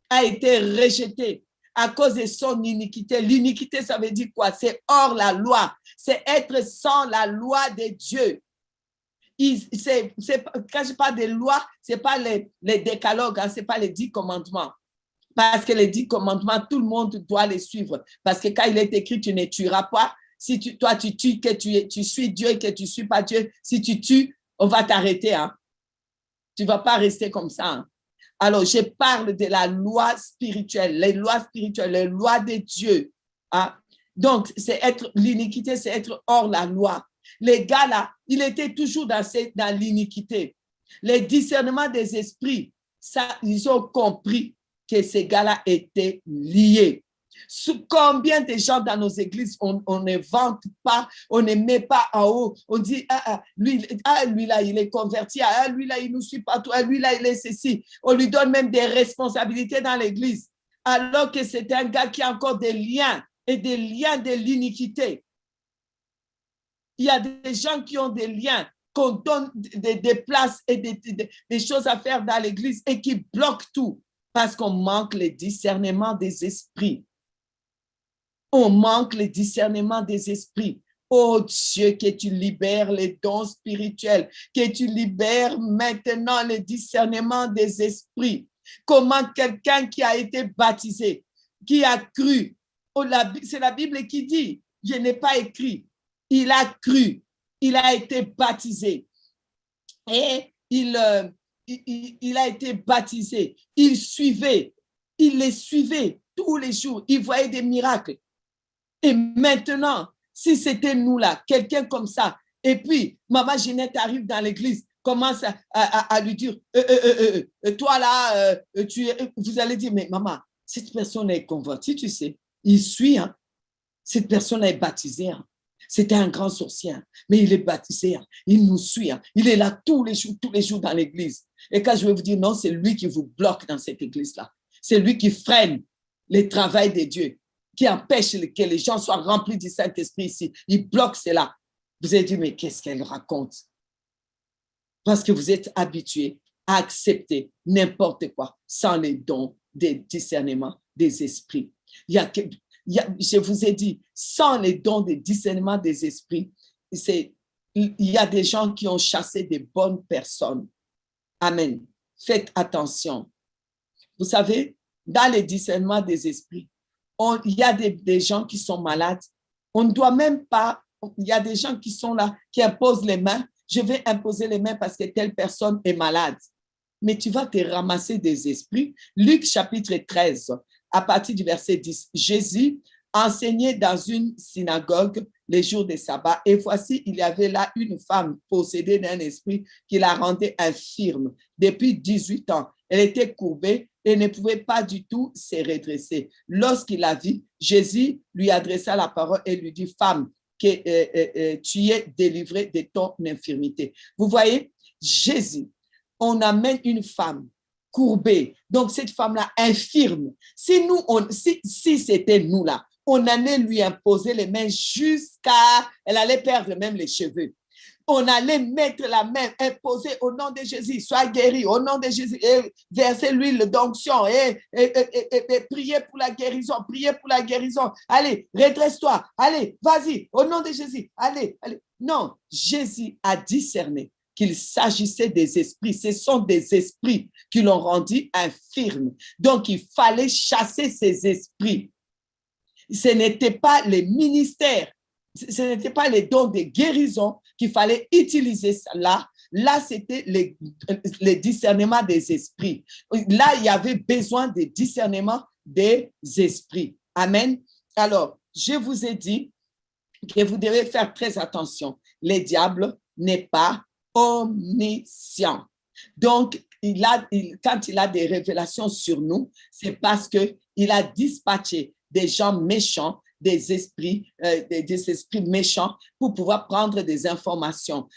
a été rejeté à cause de son iniquité. L'iniquité, ça veut dire quoi? C'est hors la loi. C'est être sans la loi de Dieu. Quand je parle de loi, ce n'est pas les décalogues, hein, ce n'est pas les 10 commandements. Parce que les 10 commandements, tout le monde doit les suivre. Parce que quand il est écrit, tu ne tueras pas. Si toi, tu tues, que tu suis Dieu et que tu ne suis pas Dieu, si tu tues, on va t'arrêter. Hein. Tu ne vas pas rester comme ça. Hein. Alors, je parle de la loi spirituelle, les lois spirituelles, les lois de Dieu. Hein. Donc, l'iniquité, c'est être hors la loi. Les gars là, ils étaient toujours dans l'iniquité. Les discernements des esprits, ça, ils ont compris que ces gars-là étaient liés. Combien de gens dans nos églises, on ne vante pas, on ne met pas en haut, on dit, lui là, il est converti, lui là, il nous suit partout, lui là, il est ceci. On lui donne même des responsabilités dans l'église, alors que c'est un gars qui a encore des liens et des liens de l'iniquité. Il y a des gens qui ont des liens, qu'on donne des places et des choses à faire dans l'église et qui bloquent tout parce qu'on manque le discernement des esprits. On manque le discernement des esprits. Oh Dieu, que tu libères les dons spirituels, que tu libères maintenant le discernement des esprits. Comment quelqu'un qui a été baptisé, qui a cru, c'est la Bible qui dit, je n'ai pas écrit, il a cru, il a été baptisé et il a été baptisé, il les suivait tous les jours, il voyait des miracles. Et maintenant, si c'était nous là, quelqu'un comme ça, et puis Maman Ginette arrive dans l'église, commence à lui dire, toi là, vous allez dire, mais maman, cette personne est convertie, tu sais, il suit, hein? Cette personne est baptisée, hein? C'était un grand sorcier, hein? Mais il est baptisé, hein? Il nous suit, hein? Il est là tous les jours dans l'église. Et quand je vais vous dire, non, c'est lui qui vous bloque dans cette église-là. C'est lui qui freine le travail de Dieu, qui empêche que les gens soient remplis du Saint-Esprit ici. Il bloque cela. Vous avez dit, mais qu'est-ce qu'elle raconte? Parce que vous êtes habitués à accepter n'importe quoi sans les dons des discernements des esprits. Je vous ai dit, sans les dons des discernements des esprits, il y a des gens qui ont chassé des bonnes personnes. Amen. Faites attention. Vous savez, dans les discernements des esprits, il y a des gens qui sont malades. On ne doit même pas, il y a des gens qui sont là, qui imposent les mains. Je vais imposer les mains parce que telle personne est malade. Mais tu vas te ramasser des esprits. Luc chapitre 13, à partir du verset 10. Jésus enseignait dans une synagogue les jours de sabbat. Et voici, il y avait là une femme possédée d'un esprit qui la rendait infirme depuis 18 ans. Elle était courbée et ne pouvait pas du tout se redresser. Lorsqu'il la vit, Jésus lui adressa la parole et lui dit, femme, que tu es délivrée de ton infirmité. Vous voyez, Jésus, on amène une femme courbée, donc cette femme-là infirme. Si c'était nous là, on allait lui imposer les mains jusqu'à, elle allait perdre même les cheveux. On allait mettre la main, imposer au nom de Jésus, sois guéri, au nom de Jésus, et verser l'huile d'onction, et prier pour la guérison, prier pour la guérison. Allez, redresse-toi, allez, vas-y, au nom de Jésus, allez, allez. Non, Jésus a discerné qu'il s'agissait des esprits. Ce sont des esprits qui l'ont rendu infirme. Donc, il fallait chasser ces esprits. Ce n'était pas les ministères, ce n'était pas les dons de guérison qu'il fallait utiliser là. Là, c'était les discernements des esprits. Là, il y avait besoin de discernement des esprits. Amen. Alors, je vous ai dit que vous devez faire très attention. Le diable n'est pas omniscient. Donc, quand il a des révélations sur nous, c'est parce qu'il a dispatché des gens méchants, des esprits méchants pour pouvoir prendre des informations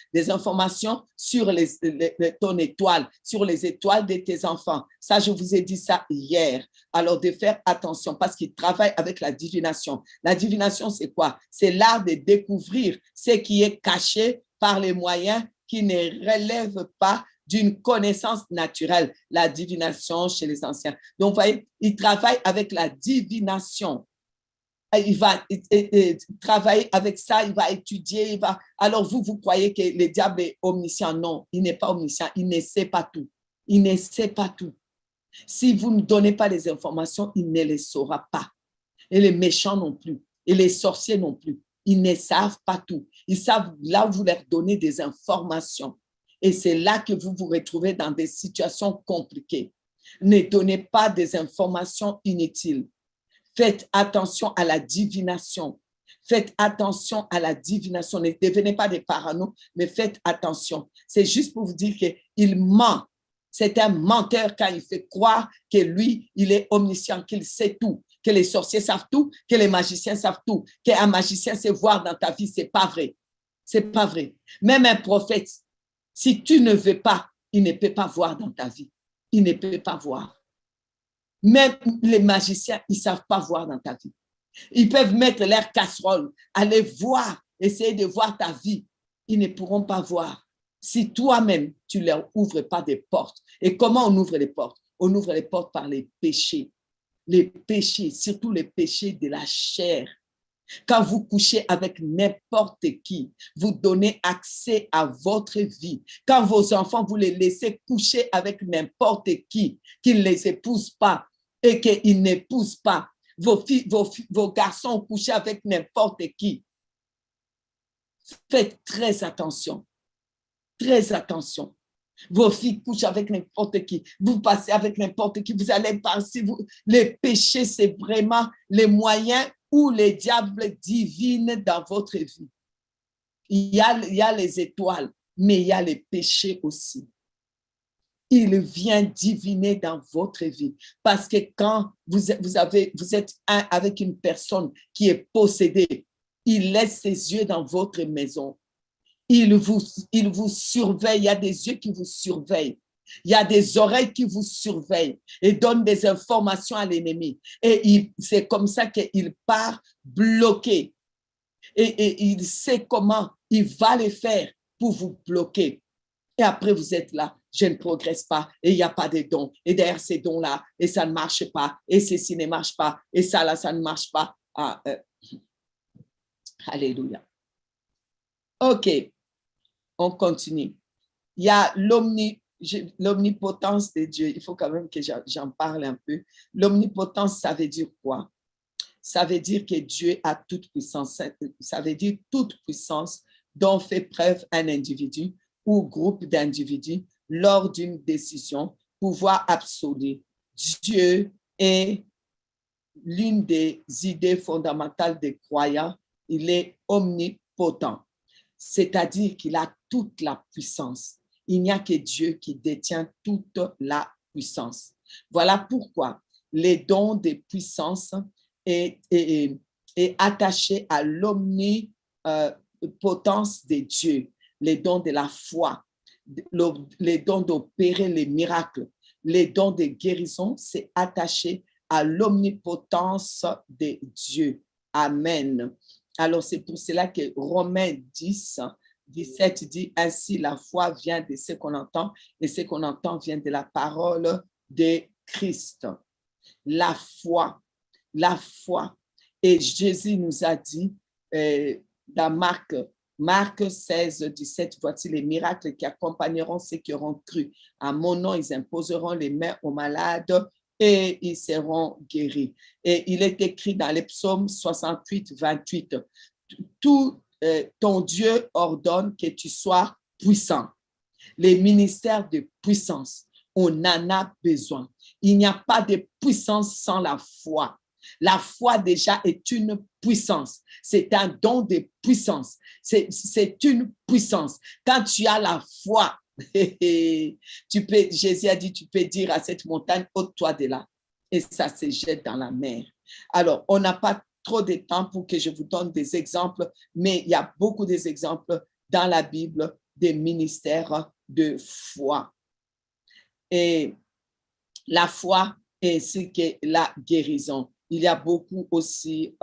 sur ton étoile, sur les étoiles de tes enfants. Ça, je vous ai dit ça hier. Alors, de faire attention parce qu'il travaille avec la divination. La divination, c'est quoi? C'est l'art de découvrir ce qui est caché par les moyens qui ne relèvent pas d'une connaissance naturelle, la divination chez les anciens. Donc, vous voyez, il travaille avec la divination. Il va travailler avec ça, il va étudier, Alors, vous croyez que le diable est omniscient? Non, il n'est pas omniscient, il ne sait pas tout. Il ne sait pas tout. Si vous ne donnez pas les informations, il ne les saura pas. Et les méchants non plus, et les sorciers non plus. Ils ne savent pas tout. Ils savent, là, vous leur donnez des informations. Et c'est là que vous vous retrouvez dans des situations compliquées. Ne donnez pas des informations inutiles. Faites attention à la divination. Faites attention à la divination. Ne devenez pas des parano, mais faites attention. C'est juste pour vous dire qu'il ment. C'est un menteur quand il fait croire que lui, il est omniscient, qu'il sait tout, que les sorciers savent tout, que les magiciens savent tout, qu'un magicien sait voir dans ta vie. C'est pas vrai. C'est pas vrai. Même un prophète, si tu ne veux pas, il ne peut pas voir dans ta vie. Il ne peut pas voir. Même les magiciens, ils ne savent pas voir dans ta vie. Ils peuvent mettre leur casserole, aller voir, essayer de voir ta vie. Ils ne pourront pas voir si toi-même, tu ne leur ouvres pas des portes. Et comment on ouvre les portes? On ouvre les portes par les péchés. Les péchés, surtout les péchés de la chair. Quand vous couchez avec n'importe qui, vous donnez accès à votre vie. Quand vos enfants, vous les laissez coucher avec n'importe qui ne les épouse pas et qu'ils n'épousent pas. Vos garçons couchent avec n'importe qui. Faites très attention. Très attention. Vos filles couchent avec n'importe qui. Vous passez avec n'importe qui. Vous allez passer. Les péchés, c'est vraiment les moyens où les diables divinent dans votre vie. Il y a les étoiles, mais il y a les péchés aussi. Il vient diviner dans votre vie. Parce que quand vous êtes avec une personne qui est possédée, il laisse ses yeux dans votre maison. Il vous surveille. Il y a des yeux qui vous surveillent. Il y a des oreilles qui vous surveillent et donnent des informations à l'ennemi. Et c'est comme ça qu'il part bloqué. Et il sait comment il va le faire pour vous bloquer. Et après, vous êtes là. Je ne progresse pas et il n'y a pas de dons. Et derrière ces dons-là, et ça ne marche pas. Et ceci ne marche pas. Et ça, là, ça ne marche pas. Alléluia. OK. On continue. Il y a l'omnipotence de Dieu. Il faut quand même que j'en parle un peu. L'omnipotence, ça veut dire quoi? Ça veut dire que Dieu a toute puissance. Ça veut dire toute puissance dont fait preuve un individu ou groupe d'individus lors d'une décision, pouvoir absolu. Dieu est l'une des idées fondamentales des croyants. Il est omnipotent. C'est-à-dire qu'il a toute la puissance. Il n'y a que Dieu qui détient toute la puissance. Voilà pourquoi les dons de puissance est attaché à l'omnipotence de Dieu, les dons de la foi, les dons d'opérer les miracles, les dons de guérison, c'est attaché à l'omnipotence de Dieu. Amen. Alors, c'est pour cela que Romains 10, 17 dit, ainsi la foi vient de ce qu'on entend et ce qu'on entend vient de la parole de Christ. La foi. Et Jésus nous a dit dans Marc 16, 17, voici les miracles qui accompagneront ceux qui auront cru. À mon nom, ils imposeront les mains aux malades et ils seront guéris. Et il est écrit dans les psaumes 68, 28, ton Dieu ordonne que tu sois puissant. Les ministères de puissance, on en a besoin. Il n'y a pas de puissance sans la foi. La foi déjà est une puissance. C'est un don de puissance. C'est une puissance. Quand tu as la foi, Jésus a dit, tu peux dire à cette montagne, ôte-toi de là. Et ça se jette dans la mer. Alors, on n'a pas trop de temps pour que je vous donne des exemples, mais il y a beaucoup d'exemples dans la Bible des ministères de foi. Et la foi ainsi que la guérison. Il y a beaucoup aussi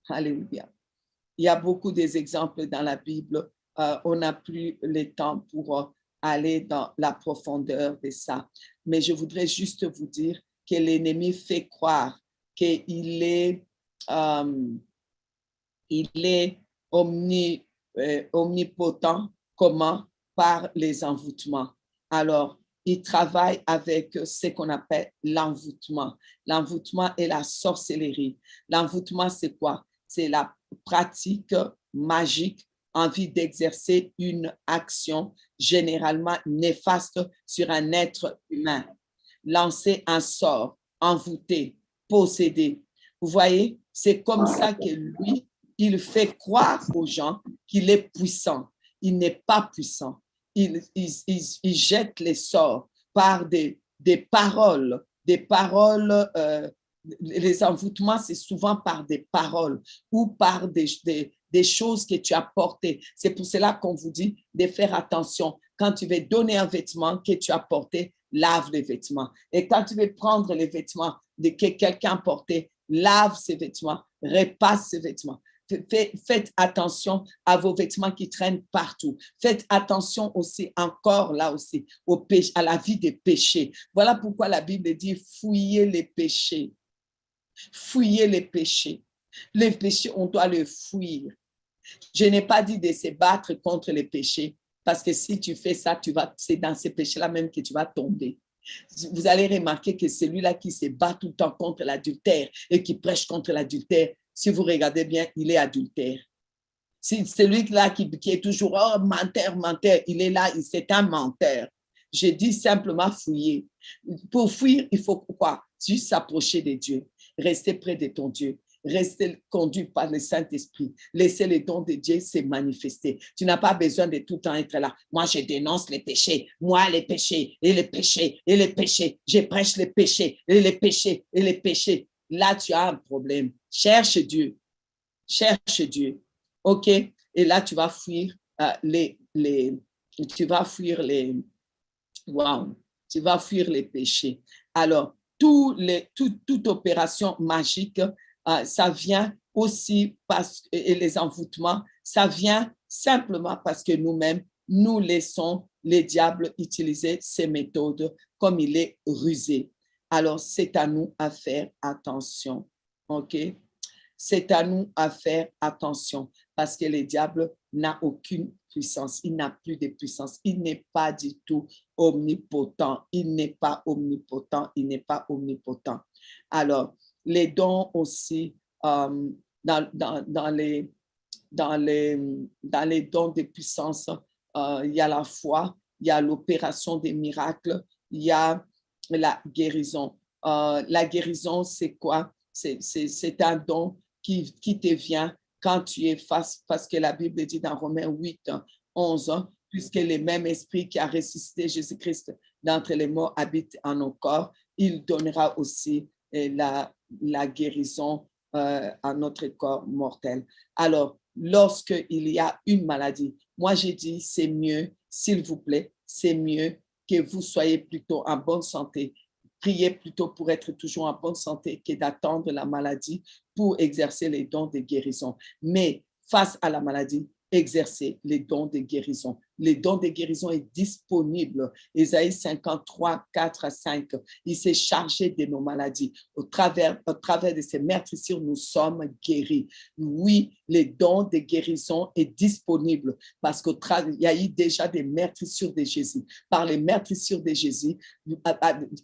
Alléluia. Il y a beaucoup d'exemples dans la Bible. On n'a plus le temps pour aller dans la profondeur de ça. Mais je voudrais juste vous dire que l'ennemi fait croire qu'il est, omnipotent. Comment? Par les envoûtements. Alors, il travaille avec ce qu'on appelle l'envoûtement. L'envoûtement est la sorcellerie. L'envoûtement, c'est quoi? C'est la pratique magique en vue d'exercer une action généralement néfaste sur un être humain. Lancer un sort, envoûter, posséder. Vous voyez, c'est comme ça que lui, il fait croire aux gens qu'il est puissant. Il n'est pas puissant. Il jette les sorts par des paroles. Les envoûtements, c'est souvent par des paroles ou par des choses que tu as portées. C'est pour cela qu'on vous dit de faire attention. Quand tu veux donner un vêtement que tu as porté, lave les vêtements. Et quand tu veux prendre les vêtements que quelqu'un a porté, lave ses vêtements, repasse ses vêtements. Faites attention à vos vêtements qui traînent partout. Faites attention aussi, encore là aussi, à la vie des péchés. Voilà pourquoi la Bible dit fouillez les péchés. Fouillez les péchés. Les péchés, on doit les fuir. Je n'ai pas dit de se battre contre les péchés, parce que si tu fais ça, c'est dans ces péchés-là même que tu vas tomber. Vous allez remarquer que celui-là qui se bat tout le temps contre l'adultère et qui prêche contre l'adultère, si vous regardez bien, il est adultère. C'est celui-là qui est toujours oh, menteur, il est là, c'est un menteur. Je dis simplement fouiller. Pour fuir, il faut quoi? Juste s'approcher de Dieu, rester près de ton Dieu, rester conduit par le Saint-Esprit, laisser les dons de Dieu se manifester. Tu n'as pas besoin de tout le temps être là. Moi, je dénonce les péchés. Moi, les péchés, et les péchés, et les péchés. Je prêche les péchés, et les péchés, et les péchés. Là, tu as un problème. Cherche Dieu. Cherche Dieu. OK? Et là, tu vas fuir tu vas fuir les péchés. Alors, toute opération magique, ça vient aussi et les envoûtements, ça vient simplement parce que nous-mêmes, nous laissons les diables utiliser ces méthodes comme il est rusé. Alors, c'est à nous à faire attention. OK? C'est à nous à faire attention parce que le diable n'a aucune puissance. Il n'a plus de puissance. Il n'est pas du tout omnipotent. Il n'est pas omnipotent. Il n'est pas omnipotent. Alors, les dons aussi, dans les dons de puissance, il y a la foi, il y a l'opération des miracles, il y a la guérison. La guérison, c'est quoi? C'est un don qui te vient quand tu es face, parce que la Bible dit dans Romains 8, 11, puisque le même esprit qui a ressuscité Jésus-Christ d'entre les morts habite en nos corps, il donnera aussi la guérison à notre corps mortel. Alors, lorsqu'il y a une maladie. Moi, j'ai dit, c'est mieux, s'il vous plaît, c'est mieux que vous soyez plutôt en bonne santé. Priez plutôt pour être toujours en bonne santé que d'attendre la maladie pour exercer les dons de guérison. Mais face à la maladie, exercer les dons de guérison. Les dons de guérison est disponible. Ésaïe 53, 4 à 5. Il s'est chargé de nos maladies. Au travers de ses meurtrissures, nous sommes guéris. Oui, les dons de guérison est disponible parce qu'il y a eu déjà des meurtrissures de Jésus. Par les meurtrissures de Jésus,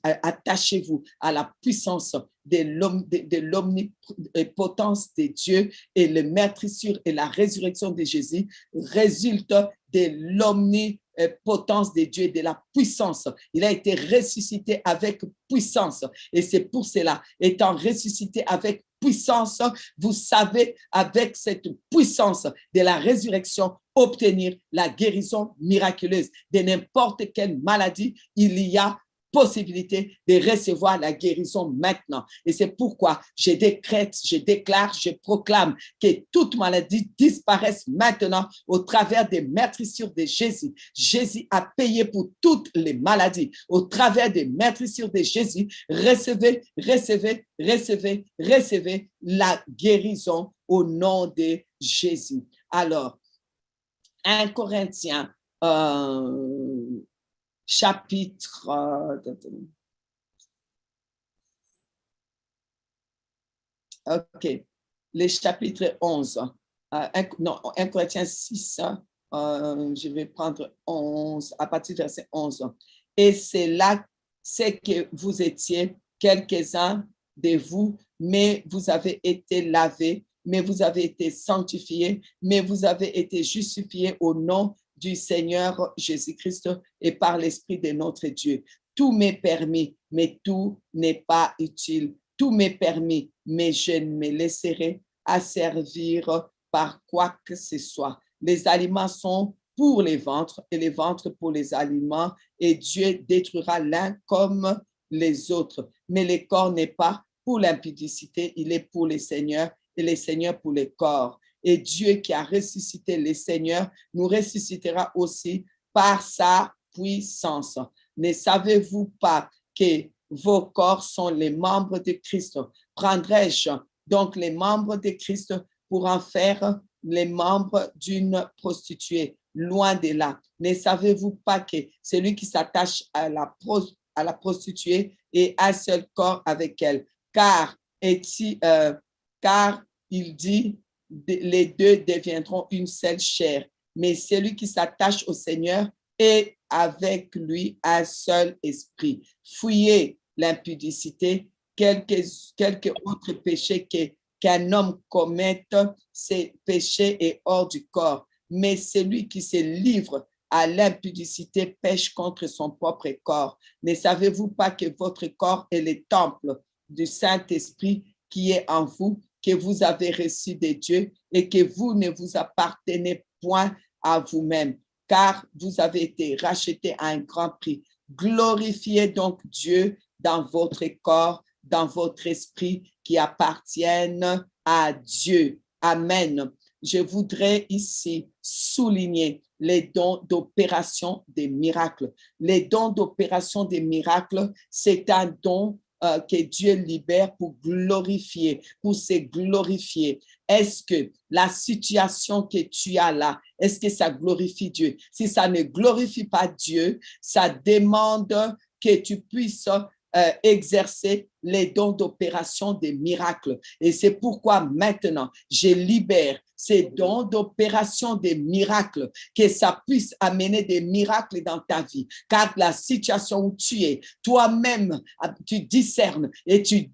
attachez-vous à la puissance de l'omnipotence de Dieu, et les meurtrissures et la résurrection de Jésus résultent de l'omnipotence de Dieu et de la puissance. Il a été ressuscité avec puissance, et c'est pour cela, étant ressuscité avec puissance, vous savez, avec cette puissance de la résurrection, obtenir la guérison miraculeuse de n'importe quelle maladie. Il y a possibilité de recevoir la guérison maintenant. Et c'est pourquoi je décrète, je déclare, je proclame que toute maladie disparaisse maintenant au travers des meurtrissures de Jésus. Jésus a payé pour toutes les maladies. Au travers des meurtrissures de Jésus, recevez, recevez, recevez, recevez la guérison au nom de Jésus. Alors, 1 Corinthiens chapitre OK, les chapitres 11, 1 Corinthiens 6, je vais prendre 11, à partir du verset 11. Et c'est là, c'est que vous étiez quelques-uns de vous, mais vous avez été lavés, mais vous avez été sanctifiés, mais vous avez été justifiés au nom du Seigneur Jésus-Christ et par l'Esprit de notre Dieu. Tout m'est permis, mais tout n'est pas utile. Tout m'est permis, mais je ne me laisserai asservir par quoi que ce soit. Les aliments sont pour les ventres et les ventres pour les aliments, et Dieu détruira l'un comme les autres. Mais le corps n'est pas pour l'impudicité, il est pour les seigneurs, et les seigneurs pour les corps. Et Dieu qui a ressuscité les seigneurs nous ressuscitera aussi par sa puissance. Ne savez-vous pas que vos corps sont les membres de Christ? Prendrai-je donc les membres de Christ pour en faire les membres d'une prostituée? Loin de là. Ne savez-vous pas que celui qui s'attache à la prostituée est un seul corps avec elle? Car il dit, les deux deviendront une seule chair. Mais celui qui s'attache au Seigneur est avec lui un seul esprit. Fuyez l'impudicité, quelque autre péché qu'un homme commette, ces péchés est hors du corps. Mais celui qui se livre à l'impudicité pêche contre son propre corps. Ne savez-vous pas que votre corps est le temple du Saint-Esprit qui est en vous, que vous avez reçu de Dieu et que vous ne vous appartenez point à vous-même, car vous avez été rachetés à un grand prix. Glorifiez donc Dieu dans votre corps, dans votre esprit qui appartiennent à Dieu. Amen. Je voudrais ici souligner les dons d'opération des miracles. Les dons d'opération des miracles, c'est un don que Dieu libère pour glorifier, pour se glorifier. Est-ce que la situation que tu as là, est-ce que ça glorifie Dieu? Si ça ne glorifie pas Dieu, ça demande que tu puisses exercer les dons d'opération des miracles. Et c'est pourquoi maintenant, je libère ces dons d'opération des miracles, que ça puisse amener des miracles dans ta vie. Car la situation où tu es, toi-même, tu discernes et tu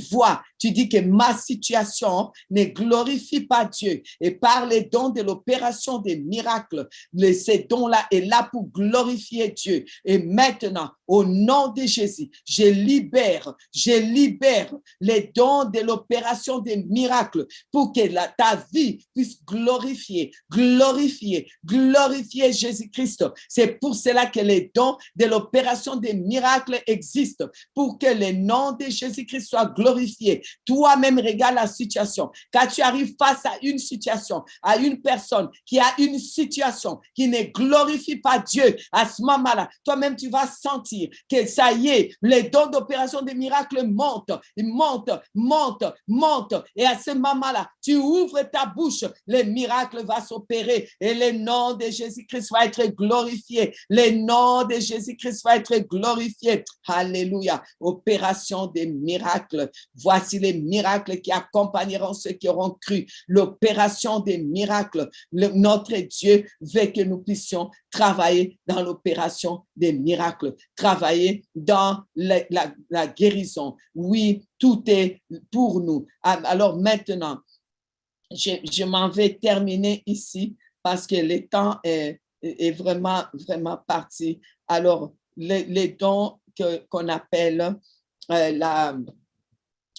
vois, tu dis que ma situation ne glorifie pas Dieu. Et par les dons de l'opération des miracles, ces dons-là est là pour glorifier Dieu. Et maintenant, au nom de Jésus, je Je libère les dons de l'opération des miracles pour que ta vie puisse glorifier Jésus-Christ. C'est pour cela que les dons de l'opération des miracles existent, pour que le nom de Jésus-Christ soit glorifié. Toi-même, regarde la situation. Quand tu arrives face à une situation, à une personne qui a une situation qui ne glorifie pas Dieu, à ce moment-là, toi-même, tu vas sentir que ça y est, les dons d'opération des miracles montent. Et à ce moment-là, tu ouvres ta bouche, le miracle va s'opérer et le nom de Jésus-Christ va être glorifié. Le nom de Jésus-Christ va être glorifié. Alléluia. Opération des miracles. Voici les miracles qui accompagneront ceux qui auront cru. L'opération des miracles. Notre Dieu veut que nous puissions travailler dans l'opération des miracles, travailler dans la guérison. Oui, tout est pour nous. Alors maintenant, je m'en vais terminer ici parce que le temps est vraiment, vraiment parti. Alors, les dons qu'on appelle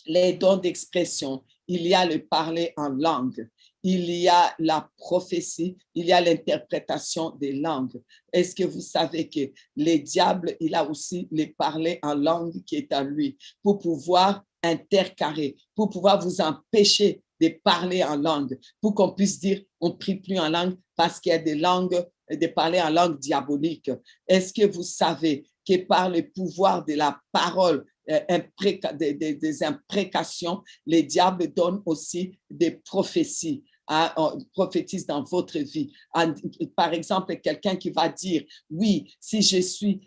les dons d'expression, il y a le parler en langue, il y a la prophétie, il y a l'interprétation des langues. Est-ce que vous savez que le diable, il a aussi le parler en langue qui est en lui pour pouvoir intercarrer, pour pouvoir vous empêcher de parler en langue, pour qu'on puisse dire on ne prie plus en langue parce qu'il y a des langues, de parler en langue diabolique. Est-ce que vous savez que par le pouvoir de la parole, des imprécations, les diables donnent aussi des prophéties. Prophétise dans votre vie. Par exemple, quelqu'un qui va dire, oui, si je suis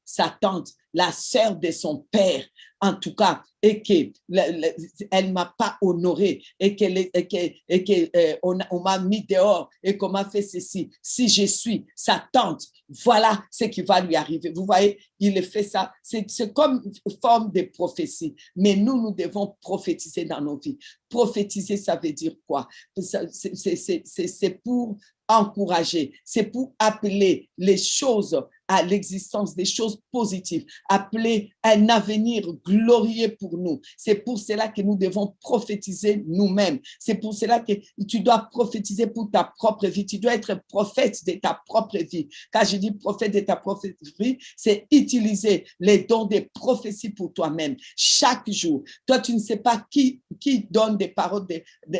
sa tante, la sœur de son père, en tout cas, et qu'elle ne m'a pas honoré, et qu'on m'a mis dehors, et qu'on m'a fait ceci, si je suis sa tante, voilà ce qui va lui arriver. Vous voyez, il fait ça. C'est comme une forme de prophétie. Mais nous devons prophétiser dans nos vies. Prophétiser, ça veut dire quoi? C'est pour encourager, c'est pour appeler les choses à l'existence, des choses positives, appeler un avenir glorieux pour nous. C'est pour cela que nous devons prophétiser nous-mêmes. C'est pour cela que tu dois prophétiser pour ta propre vie. Tu dois être prophète de ta propre vie. Quand je dis prophète de ta propre vie, c'est utiliser les dons des prophéties pour toi-même. Chaque jour, toi, tu ne sais pas qui donne des paroles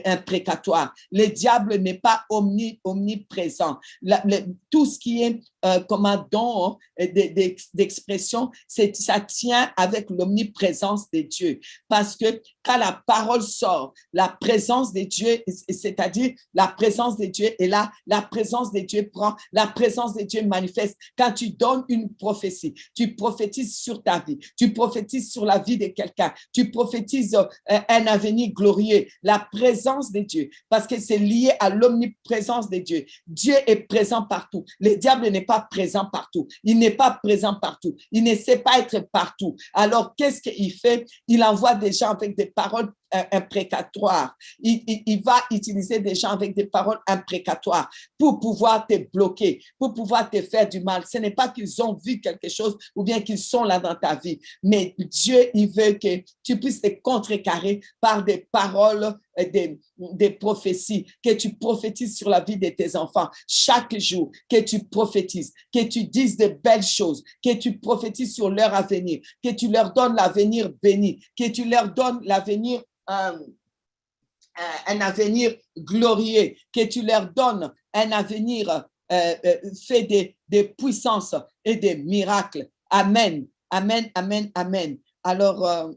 imprécatoires. Le diable n'est pas omniprésent. Tout ce qui est comme un don d'expression, ça tient avec l'omniprésence de Dieu. Parce que quand la parole sort, la présence de Dieu, c'est-à-dire la présence de Dieu est là, la présence de Dieu prend, la présence de Dieu manifeste. Quand tu donnes une prophétie, tu prophétises sur ta vie, tu prophétises sur la vie de quelqu'un, tu prophétises un avenir glorieux, la présence de Dieu, parce que c'est lié à l'omniprésence de Dieu. Dieu est présent partout. Le diable n'est pas présent partout. Il n'est pas présent partout. Il ne sait pas être partout. Alors, qu'est-ce qu'il fait? Il envoie des gens avec des paroles imprécatoires. Il va utiliser des gens avec des paroles imprécatoires pour pouvoir te bloquer, pour pouvoir te faire du mal. Ce n'est pas qu'ils ont vu quelque chose ou bien qu'ils sont là dans ta vie, mais Dieu, il veut que tu puisses te contrecarrer par des paroles, des prophéties, que tu prophétises sur la vie de tes enfants chaque jour, que tu prophétises, que tu dises de belles choses, que tu prophétises sur leur avenir, que tu leur donnes l'avenir béni, que tu leur donnes l'avenir un avenir glorieux, que tu leur donnes un avenir fait de puissance et de miracles. Amen, amen, amen, amen. Alors,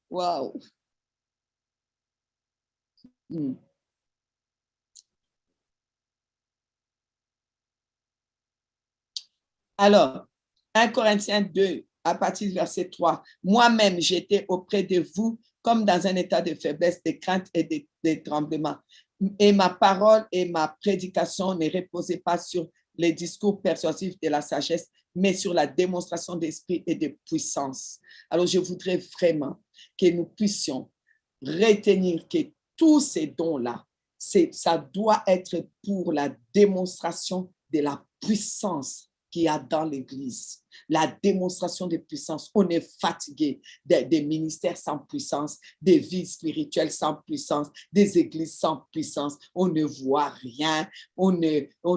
wow. Alors, 1 Corinthiens 2, à partir du verset 3. Moi-même, j'étais auprès de vous comme dans un état de faiblesse, de crainte et de tremblement. Et ma parole et ma prédication ne reposaient pas sur les discours persuasifs de la sagesse, mais sur la démonstration d'esprit et de puissance. Alors, je voudrais vraiment que nous puissions retenir que tous ces dons-là, ça doit être pour la démonstration de la puissance qu'il y a dans l'Église. la démonstration de puissance. On est fatigué des ministères sans puissance, des vies spirituelles sans puissance, des églises sans puissance. On ne voit rien, on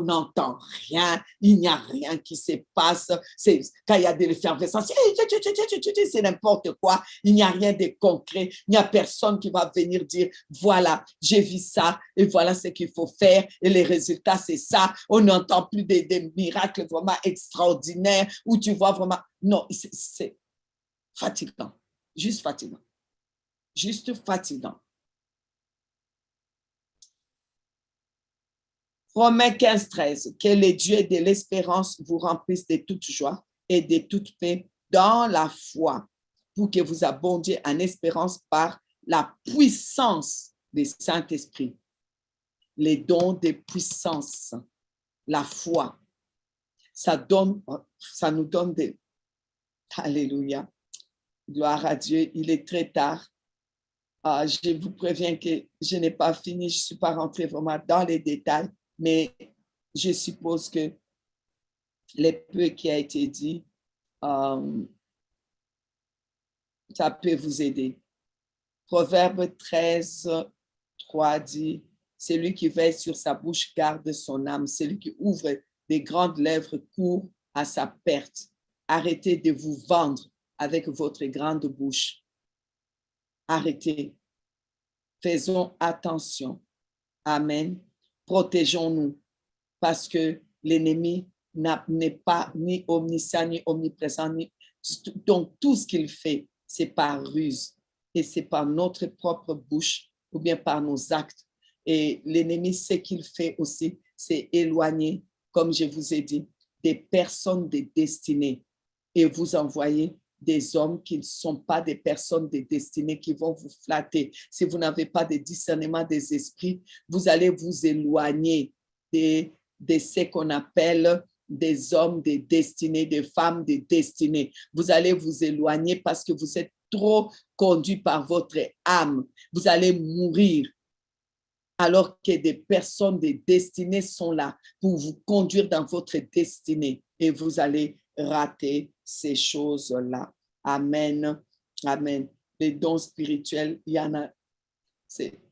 n'entend rien, il n'y a rien qui se passe. Quand il y a de l'effervescence, c'est n'importe quoi. Il n'y a rien de concret. Il n'y a personne qui va venir dire, voilà, j'ai vu ça et voilà ce qu'il faut faire et les résultats, c'est ça. On n'entend plus des miracles vraiment extraordinaires où tu vois vraiment. Non, c'est fatigant. Juste fatigant. Juste fatigant. Romains 15, 13. Que le Dieu de l'espérance vous remplisse de toute joie et de toute paix dans la foi pour que vous abondiez en espérance par la puissance du Saint-Esprit. Les dons de puissance, la foi, ça nous donne des... Alléluia. Gloire à Dieu. Il est très tard. Je vous préviens que je n'ai pas fini. Je ne suis pas rentrée vraiment dans les détails, mais je suppose que le peu qui a été dit, ça peut vous aider. Proverbe 13, 3 dit, celui qui veille sur sa bouche garde son âme. Celui qui ouvre des grandes lèvres court à sa perte. Arrêtez de vous vendre avec votre grande bouche. Arrêtez. Faisons attention. Amen. Protégeons-nous parce que l'ennemi n'est pas ni omniscient, ni omniprésent. Donc, tout ce qu'il fait, c'est par ruse et c'est par notre propre bouche ou bien par nos actes. Et l'ennemi, ce qu'il fait aussi, c'est éloigner, comme je vous ai dit, des personnes de destinée et vous envoyer des hommes qui ne sont pas des personnes de destinée qui vont vous flatter. Si vous n'avez pas de discernement des esprits, vous allez vous éloigner de ce qu'on appelle des hommes de destinée, des femmes de destinée. Vous allez vous éloigner parce que vous êtes trop conduit par votre âme. Vous allez mourir alors que des personnes de destinée sont là pour vous conduire dans votre destinée et vous allez rater ces choses-là. Amen. Amen. Les dons spirituels, il y en a.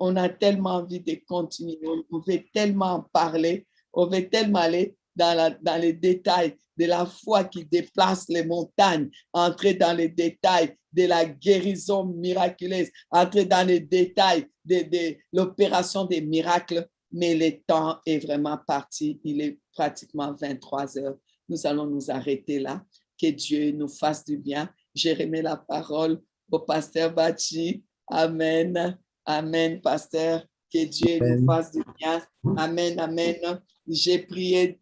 On a tellement envie de continuer, on veut tellement en parler, on veut tellement aller dans les détails de la foi qui déplace les montagnes, entrer dans les détails de la guérison miraculeuse, entrer dans les détails de l'opération des miracles, mais le temps est vraiment parti, il est pratiquement 23 heures. Nous allons nous arrêter là. Que Dieu nous fasse du bien. Je remets la parole au pasteur Bachi. Amen. Amen, pasteur. Que Dieu nous fasse du bien. Amen, amen. J'ai prié,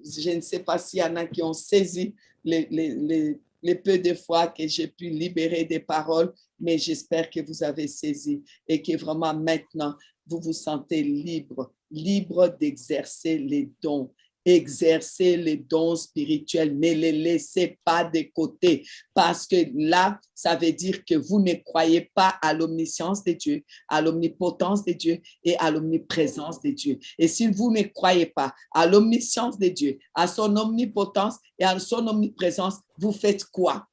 je ne sais pas s'il y en a qui ont saisi les peu de fois que j'ai pu libérer des paroles, mais j'espère que vous avez saisi et que vraiment maintenant, vous vous sentez libre, libre d'exercer les dons. Exercer les dons spirituels, ne les laissez pas de côté parce que là, ça veut dire que vous ne croyez pas à l'omniscience de Dieu, à l'omnipotence de Dieu et à l'omniprésence de Dieu. Et si vous ne croyez pas à l'omniscience de Dieu, à son omnipotence et à son omniprésence, vous faites quoi?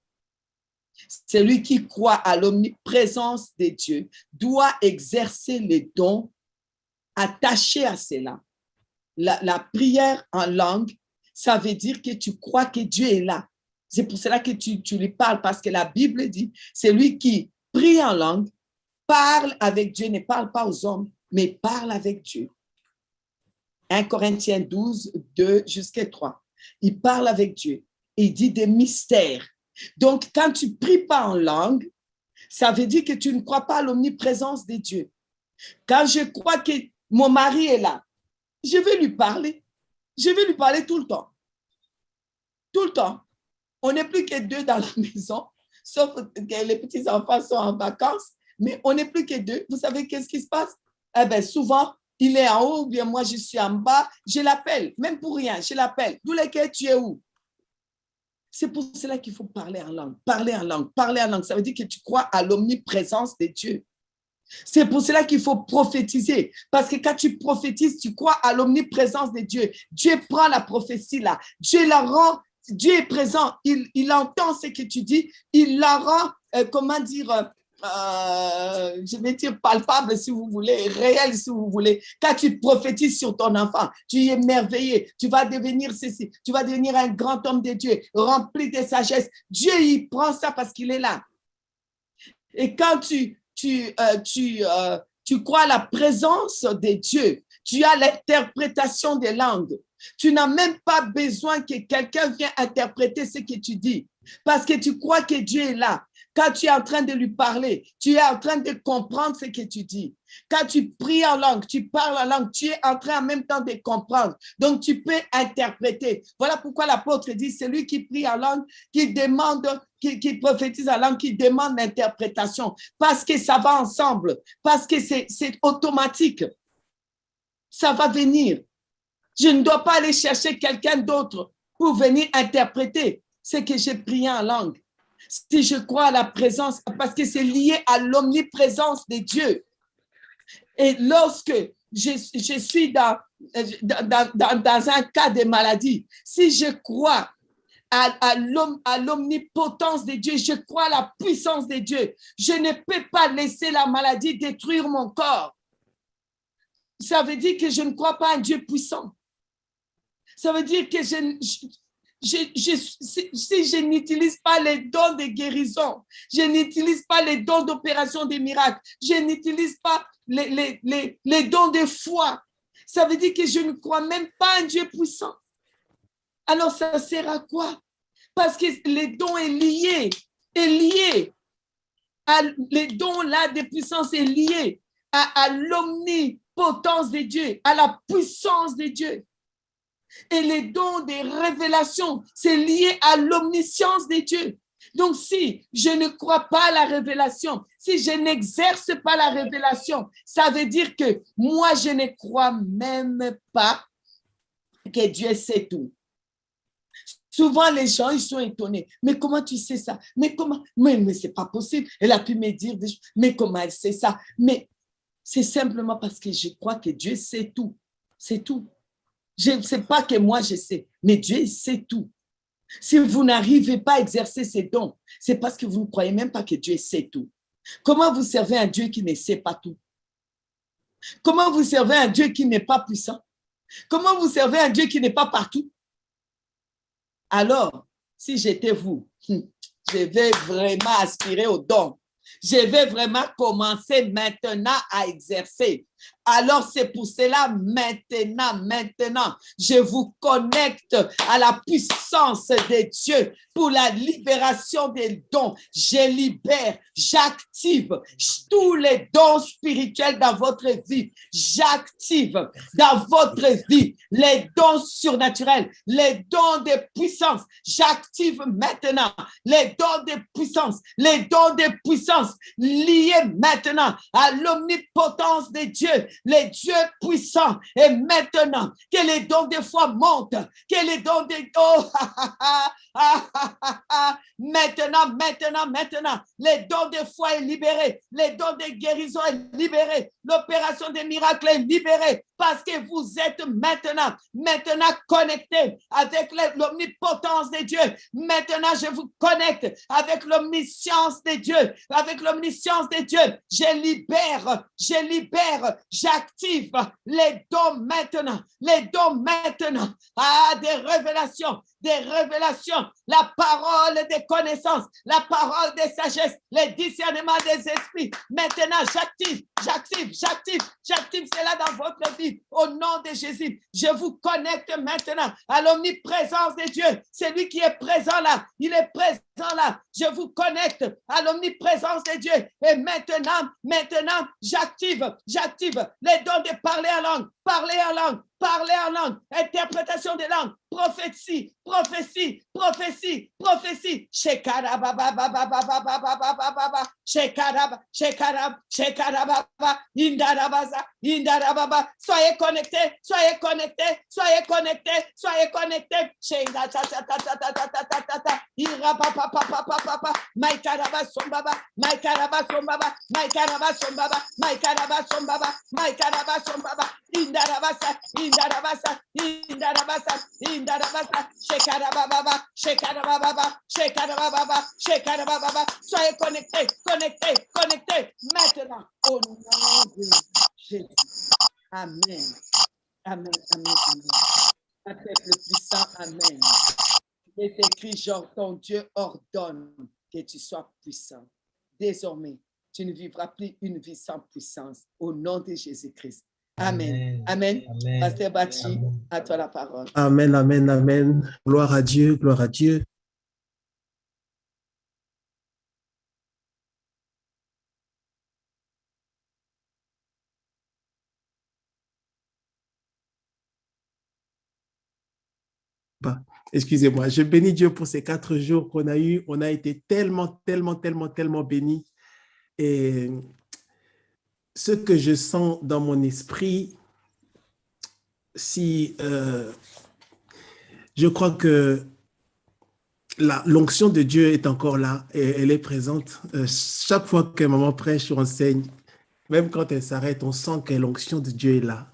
Celui qui croit à l'omniprésence de Dieu doit exercer les dons attachés à cela. La prière en langue, ça veut dire que tu crois que Dieu est là. C'est pour cela que tu lui parles, parce que la Bible dit, c'est lui qui prie en langue, parle avec Dieu, ne parle pas aux hommes, mais parle avec Dieu. 1 Corinthiens 12, 2 jusqu'à 3. Il parle avec Dieu. Il dit des mystères. Donc, quand tu ne pries pas en langue, ça veut dire que tu ne crois pas à l'omniprésence de Dieu. Quand je crois que mon mari est là, je vais lui parler. Je vais lui parler tout le temps. Tout le temps. On n'est plus que deux dans la maison, sauf que les petits-enfants sont en vacances, mais on n'est plus que deux. Vous savez qu'est-ce qui se passe? Eh bien, souvent, il est en haut ou bien moi, je suis en bas. Je l'appelle, même pour rien, je l'appelle. D'où lesquels tu es où? C'est pour cela qu'il faut parler en langue. Parler en langue. Parler en langue, ça veut dire que tu crois à l'omniprésence de Dieu. C'est pour cela qu'il faut prophétiser. Parce que quand tu prophétises, tu crois à l'omniprésence de Dieu. Dieu prend la prophétie là. Dieu la rend Dieu est présent, il entend ce que tu dis, il la rend, je vais dire palpable si vous voulez, réel si vous voulez. Quand tu prophétises sur ton enfant, tu es merveilleux, tu vas devenir ceci, tu vas devenir un grand homme de Dieu, rempli de sagesse. Dieu, il prend ça parce qu'il est là. Et quand tu crois à la présence de Dieu, tu as l'interprétation des langues. Tu n'as même pas besoin que quelqu'un vienne interpréter ce que tu dis parce que tu crois que Dieu est là. Quand tu es en train de lui parler, tu es en train de comprendre ce que tu dis. Quand tu pries en langue, tu parles en langue, tu es en train en même temps de comprendre. Donc, tu peux interpréter. Voilà pourquoi l'apôtre dit, c'est lui qui prie en langue, qui demande, qui prophétise en langue, qui demande l'interprétation. Parce que ça va ensemble, parce que c'est automatique. Ça va venir. Je ne dois pas aller chercher quelqu'un d'autre pour venir interpréter ce que j'ai prié en langue. Si je crois à la présence, parce que c'est lié à l'omniprésence de Dieu. Et lorsque je suis dans un cas de maladie, si je crois à l'omnipotence de Dieu, je crois à la puissance de Dieu, je ne peux pas laisser la maladie détruire mon corps. Ça veut dire que je ne crois pas à un Dieu puissant. Ça veut dire que si je n'utilise pas les dons de guérison, je n'utilise pas les dons d'opération des miracles, je n'utilise pas les dons de foi, ça veut dire que je ne crois même pas à un Dieu puissant. Alors, ça sert à quoi? Parce que les dons est lié les dons là de puissance est lié à l'omnipotence de Dieu, à la puissance de Dieu. Et les dons des révélations, c'est lié à l'omniscience de Dieu. Donc, si je ne crois pas à la révélation, si je n'exerce pas la révélation, ça veut dire que moi, je ne crois même pas que Dieu sait tout. Souvent, les gens, ils sont étonnés. Mais comment tu sais ça? Mais comment? Mais c'est pas possible. Elle a pu me dire des choses. Mais comment elle sait ça? Mais c'est simplement parce que je crois que Dieu sait tout. C'est tout. Je ne sais pas que moi je sais, mais Dieu sait tout. Si vous n'arrivez pas à exercer ces dons, c'est parce que vous ne croyez même pas que Dieu sait tout. Comment vous servez un Dieu qui ne sait pas tout? Comment vous servez un Dieu qui n'est pas puissant? Comment vous servez un Dieu qui n'est pas partout? Alors, si j'étais vous, je vais vraiment aspirer aux dons. Je vais vraiment commencer maintenant à exercer. Alors, c'est pour cela, maintenant, je vous connecte à la puissance de Dieu pour la libération des dons. Je libère, j'active tous les dons spirituels dans votre vie. J'active dans votre vie les dons surnaturels, les dons de puissance. J'active maintenant les dons de puissance, liés maintenant à l'omnipotence de Dieu. Les dieux puissants, et maintenant que les dons de foi montent, que les dons de maintenant, les dons de foi est libéré, les dons de guérison est libéré, l'opération des miracles est libérée, parce que vous êtes maintenant connectés avec l'omnipotence de Dieu. Maintenant, je vous connecte avec l'omniscience de Dieu, Je libère, j'active les dons maintenant, des révélations, la parole des connaissances, la parole des sagesses, les discernements des esprits. Maintenant, j'active cela dans votre vie au nom de Jésus. Je vous connecte maintenant à l'omniprésence de Dieu. C'est lui qui est présent là. Il est présent là. Je vous connecte à l'omniprésence de Dieu. Et maintenant, j'active les dons de parler en langue, interprétation des langues, prophétie. Soyez connectés. indarabasa, indarabasa, indarabasa, indarabasa, shekarababa, shekarababa, shekarababa, shekarababa. Soyez connectés, connectés, connectés, maintenant, au nom de Jésus. Amen. Amen, amen, amen. Père le puissant, amen. Il est écrit, genre, ton Dieu ordonne que tu sois puissant. Désormais, tu ne vivras plus une vie sans puissance. Au nom de Jésus-Christ. Amen. Amen. Amen. Pasteur Bachi, à toi la parole. Amen, amen, amen. Gloire à Dieu, gloire à Dieu. Excusez-moi, je bénis Dieu pour ces 4 jours qu'on a eus. On a été tellement bénis. Et ce que je sens dans mon esprit, je crois que l'onction de Dieu est encore là et elle est présente. Chaque fois que maman prêche ou enseigne, même quand elle s'arrête, on sent que l'onction de Dieu est là.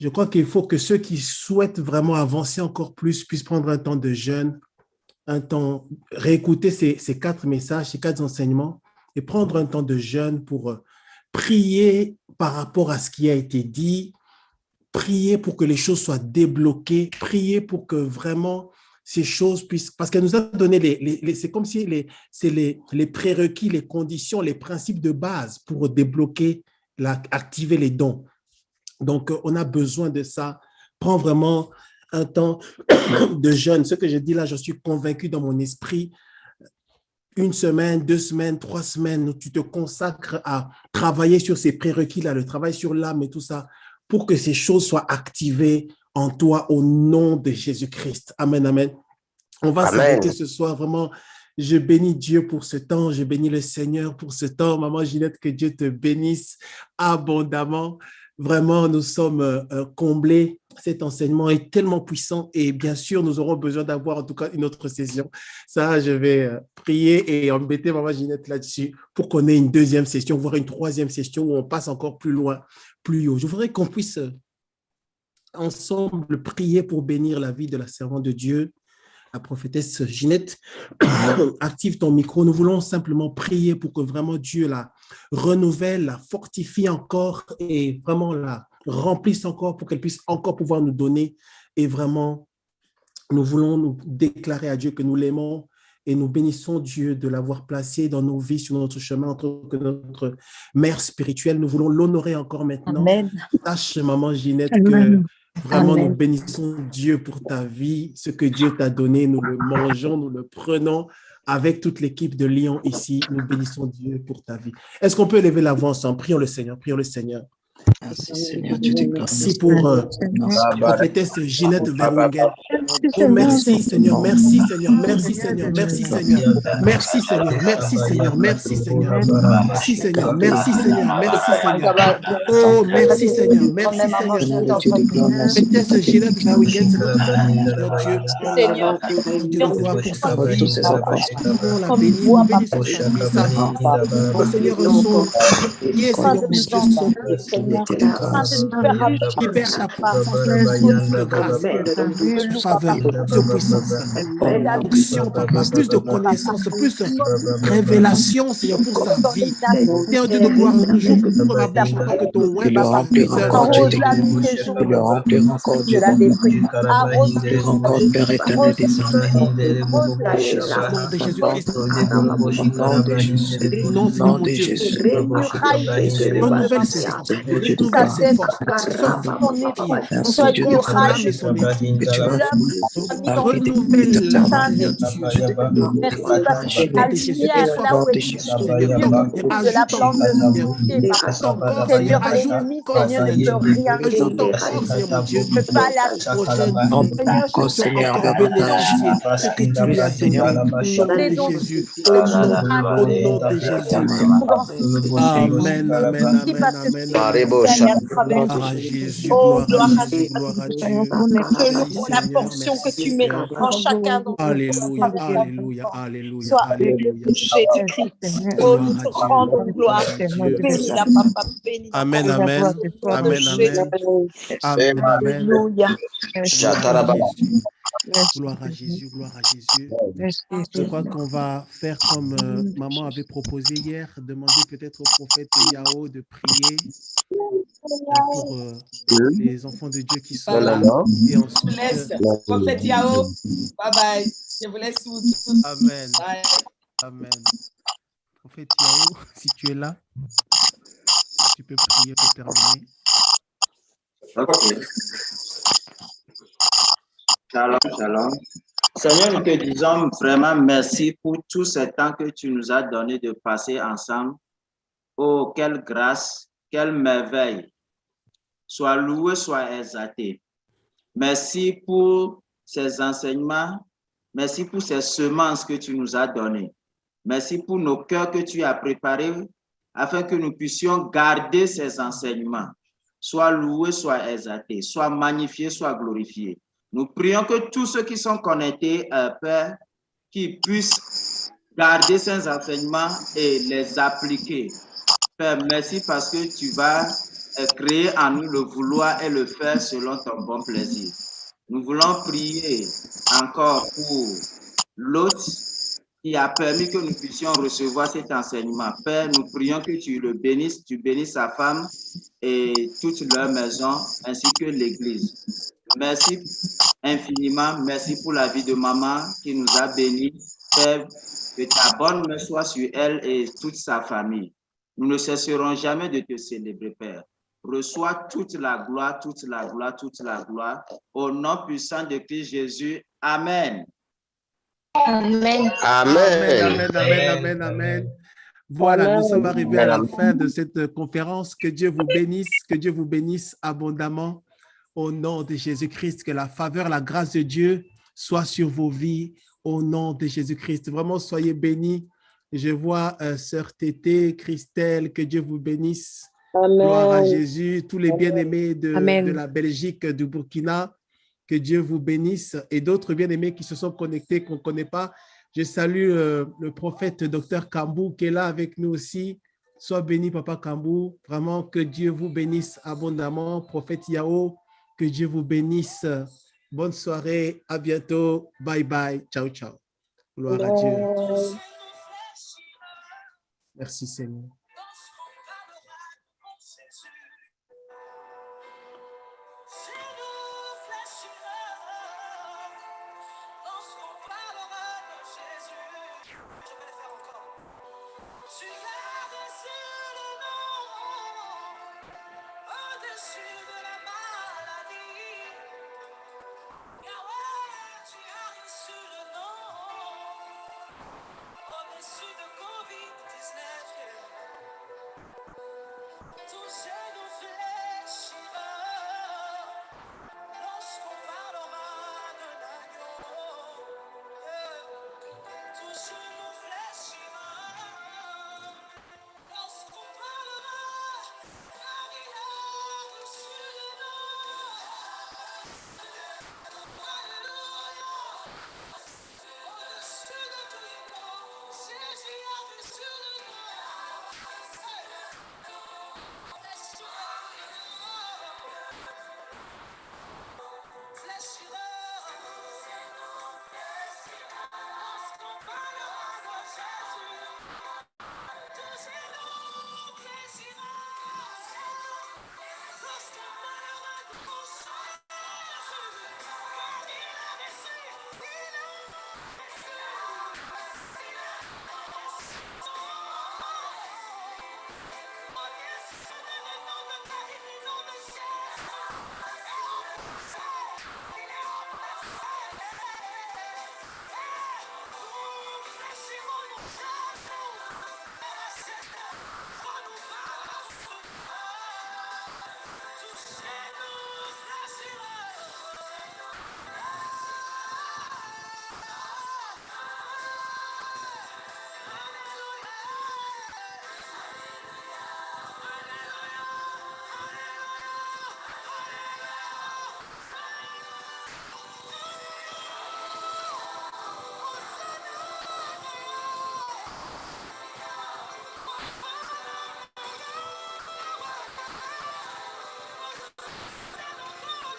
Je crois qu'il faut que ceux qui souhaitent vraiment avancer encore plus puissent prendre un temps de jeûne, un temps, réécouter ces 4 messages, ces 4 enseignements et prendre un temps de jeûne pour prier par rapport à ce qui a été dit, prier pour que les choses soient débloquées, prier pour que vraiment ces choses puissent, parce qu'elle nous a donné c'est comme si c'est les prérequis, les conditions, les principes de base pour débloquer, activer les dons. Donc, on a besoin de ça. Prends vraiment un temps de jeûne. Ce que je dis là, je suis convaincu dans mon esprit. 1 semaine, 2 semaines, 3 semaines, où tu te consacres à travailler sur ces prérequis-là, le travail sur l'âme et tout ça, pour que ces choses soient activées en toi au nom de Jésus-Christ. Amen, amen. On va s'arrêter ce soir. Vraiment, je bénis Dieu pour ce temps. Je bénis le Seigneur pour ce temps. Maman Ginette, que Dieu te bénisse abondamment. Vraiment, nous sommes comblés. Cet enseignement est tellement puissant et bien sûr, nous aurons besoin d'avoir en tout cas une autre session. Ça, je vais prier et embêter Maman Ginette là-dessus pour qu'on ait une 2e session, voire une 3e session où on passe encore plus loin, plus haut. Je voudrais qu'on puisse ensemble prier pour bénir la vie de la servante de Dieu, la prophétesse Ginette. Active ton micro. Nous voulons simplement prier pour que vraiment Dieu la renouvelle, la fortifie encore et vraiment la remplisse encore pour qu'elle puisse encore pouvoir nous donner. Et vraiment, nous voulons nous déclarer à Dieu que nous l'aimons et nous bénissons Dieu de l'avoir placé dans nos vies, sur notre chemin, en tant que notre mère spirituelle. Nous voulons l'honorer encore maintenant. Amen. Sache, maman Ginette, Amen. que vraiment Amen. nous bénissons Dieu pour ta vie. Ce que Dieu t'a donné, nous le mangeons, nous le prenons. Avec toute l'équipe de Lyon ici, nous bénissons Dieu pour ta vie. Est-ce qu'on peut lever la voix ensemble? Prions le Seigneur, prions le Seigneur. Merci Seigneur, tu t'es Merci pour prophétesse Ginette Verungen. Oh, merci Seigneur, merci Seigneur, merci Seigneur, merci Seigneur, merci Seigneur, merci Seigneur, merci Seigneur, merci Seigneur, merci Seigneur, merci Seigneur. Oh, merci Seigneur, merci Seigneur. Prophétesse Ginette Verungen, c'est notre Dieu. Seigneur, Dieu de gloire pour sa vie. Nous la bénissons, bénissons sa vie, sa vie. Oh Seigneur, son pied, Seigneur, mon Dieu, son libère ta puissance de grâce, de faveur, de puissance, d'onction, papa, plus de connaissances, plus de révélation, Seigneur, pour sa vie. Seigneur Dieu de gloire, toujours pour la bouche, encore que ton web soit il le remplira encore Dieu encore Père éternel des nom de Jésus-Christ. Nom de Jésus. Nom de Jésus. Renouvelle ses forces. Renouvelle ses forces. Son corps, son âme et son esprit. Renouvelle la Seigneur, ce que tu lui as donné au nom de Jésus, au nom de Jésus. Amen, amen, amen, amen. enseigne à travers Gloire à nous. Jésus, Oh, gloire à gloire à Jésus, toi. gloire à Dieu. Que nous, Merci la Seigneur, portion que merci tu mets Seigneur. en chacun d'entre nous à Alléluia, travers alléluia, l'enseignement alléluia, soit alléluia. Jésus-Christ. Oh, nous Gloire te à Dieu, rendons gloire. gloire à Dieu. Bénis la papa, bénis la Amen, papa. amen, Au nom de amen, amen, Jésus. amen, amen. Alléluia. Gloire à Jésus, gloire à Jésus, gloire à Jésus. Je crois qu'on va faire comme maman avait proposé hier, demander peut-être au prophète Yao de prier pour les enfants de Dieu qui sont là. Et Je vous ensuite, laisse. Prophète Yao, bye bye. Je vous laisse vous tous. amen, Bye. amen. Prophète Yao, si tu es là, tu peux prier pour terminer. Shalom, shalom. Seigneur, nous te disons vraiment merci pour tout ce temps que tu nous as donné de passer ensemble. Oh, quelle grâce, quelle merveille. Sois loué, sois exalté. Merci pour ces enseignements. Merci pour ces semences que tu nous as données. Merci pour nos cœurs que tu as préparés afin que nous puissions garder ces enseignements. Sois loué, sois exalté, sois magnifié, sois glorifié. Nous prions que tous ceux qui sont connectés, Père, qu'ils puissent garder ces enseignements et les appliquer. Père, merci parce que tu vas créer en nous le vouloir et le faire selon ton bon plaisir. Nous voulons prier encore pour l'hôte qui a permis que nous puissions recevoir cet enseignement. Père, nous prions que tu le bénisses, tu bénisses sa femme et toute leur maison, ainsi que l'Église. Merci infiniment. Merci pour la vie de maman qui nous a bénis. Père, que ta bonne main soit sur elle et toute sa famille. Nous ne cesserons jamais de te célébrer, Père. Reçois toute la gloire, toute la gloire, toute la gloire. Au nom puissant de Christ Jésus. Amen. Amen. Amen, amen, amen, amen. Voilà, nous sommes arrivés à la fin de cette conférence. Que Dieu vous bénisse abondamment au nom de Jésus-Christ. Que la faveur, la grâce de Dieu soit sur vos vies au nom de Jésus-Christ. Vraiment, soyez bénis. Je vois Sœur Tété, Christelle, que Dieu vous bénisse. Amen. Gloire à Jésus. Tous les bien-aimés de la Belgique, du Burkina, que Dieu vous bénisse. Et d'autres bien-aimés qui se sont connectés, qu'on ne connaît pas. Je salue le prophète Dr Kambou qui est là avec nous aussi. Sois béni, Papa Kambou. Vraiment, que Dieu vous bénisse abondamment. Prophète Yao, que Dieu vous bénisse. Bonne soirée. À bientôt. Bye bye. Ciao, ciao. Gloire à Dieu. Merci, Seigneur.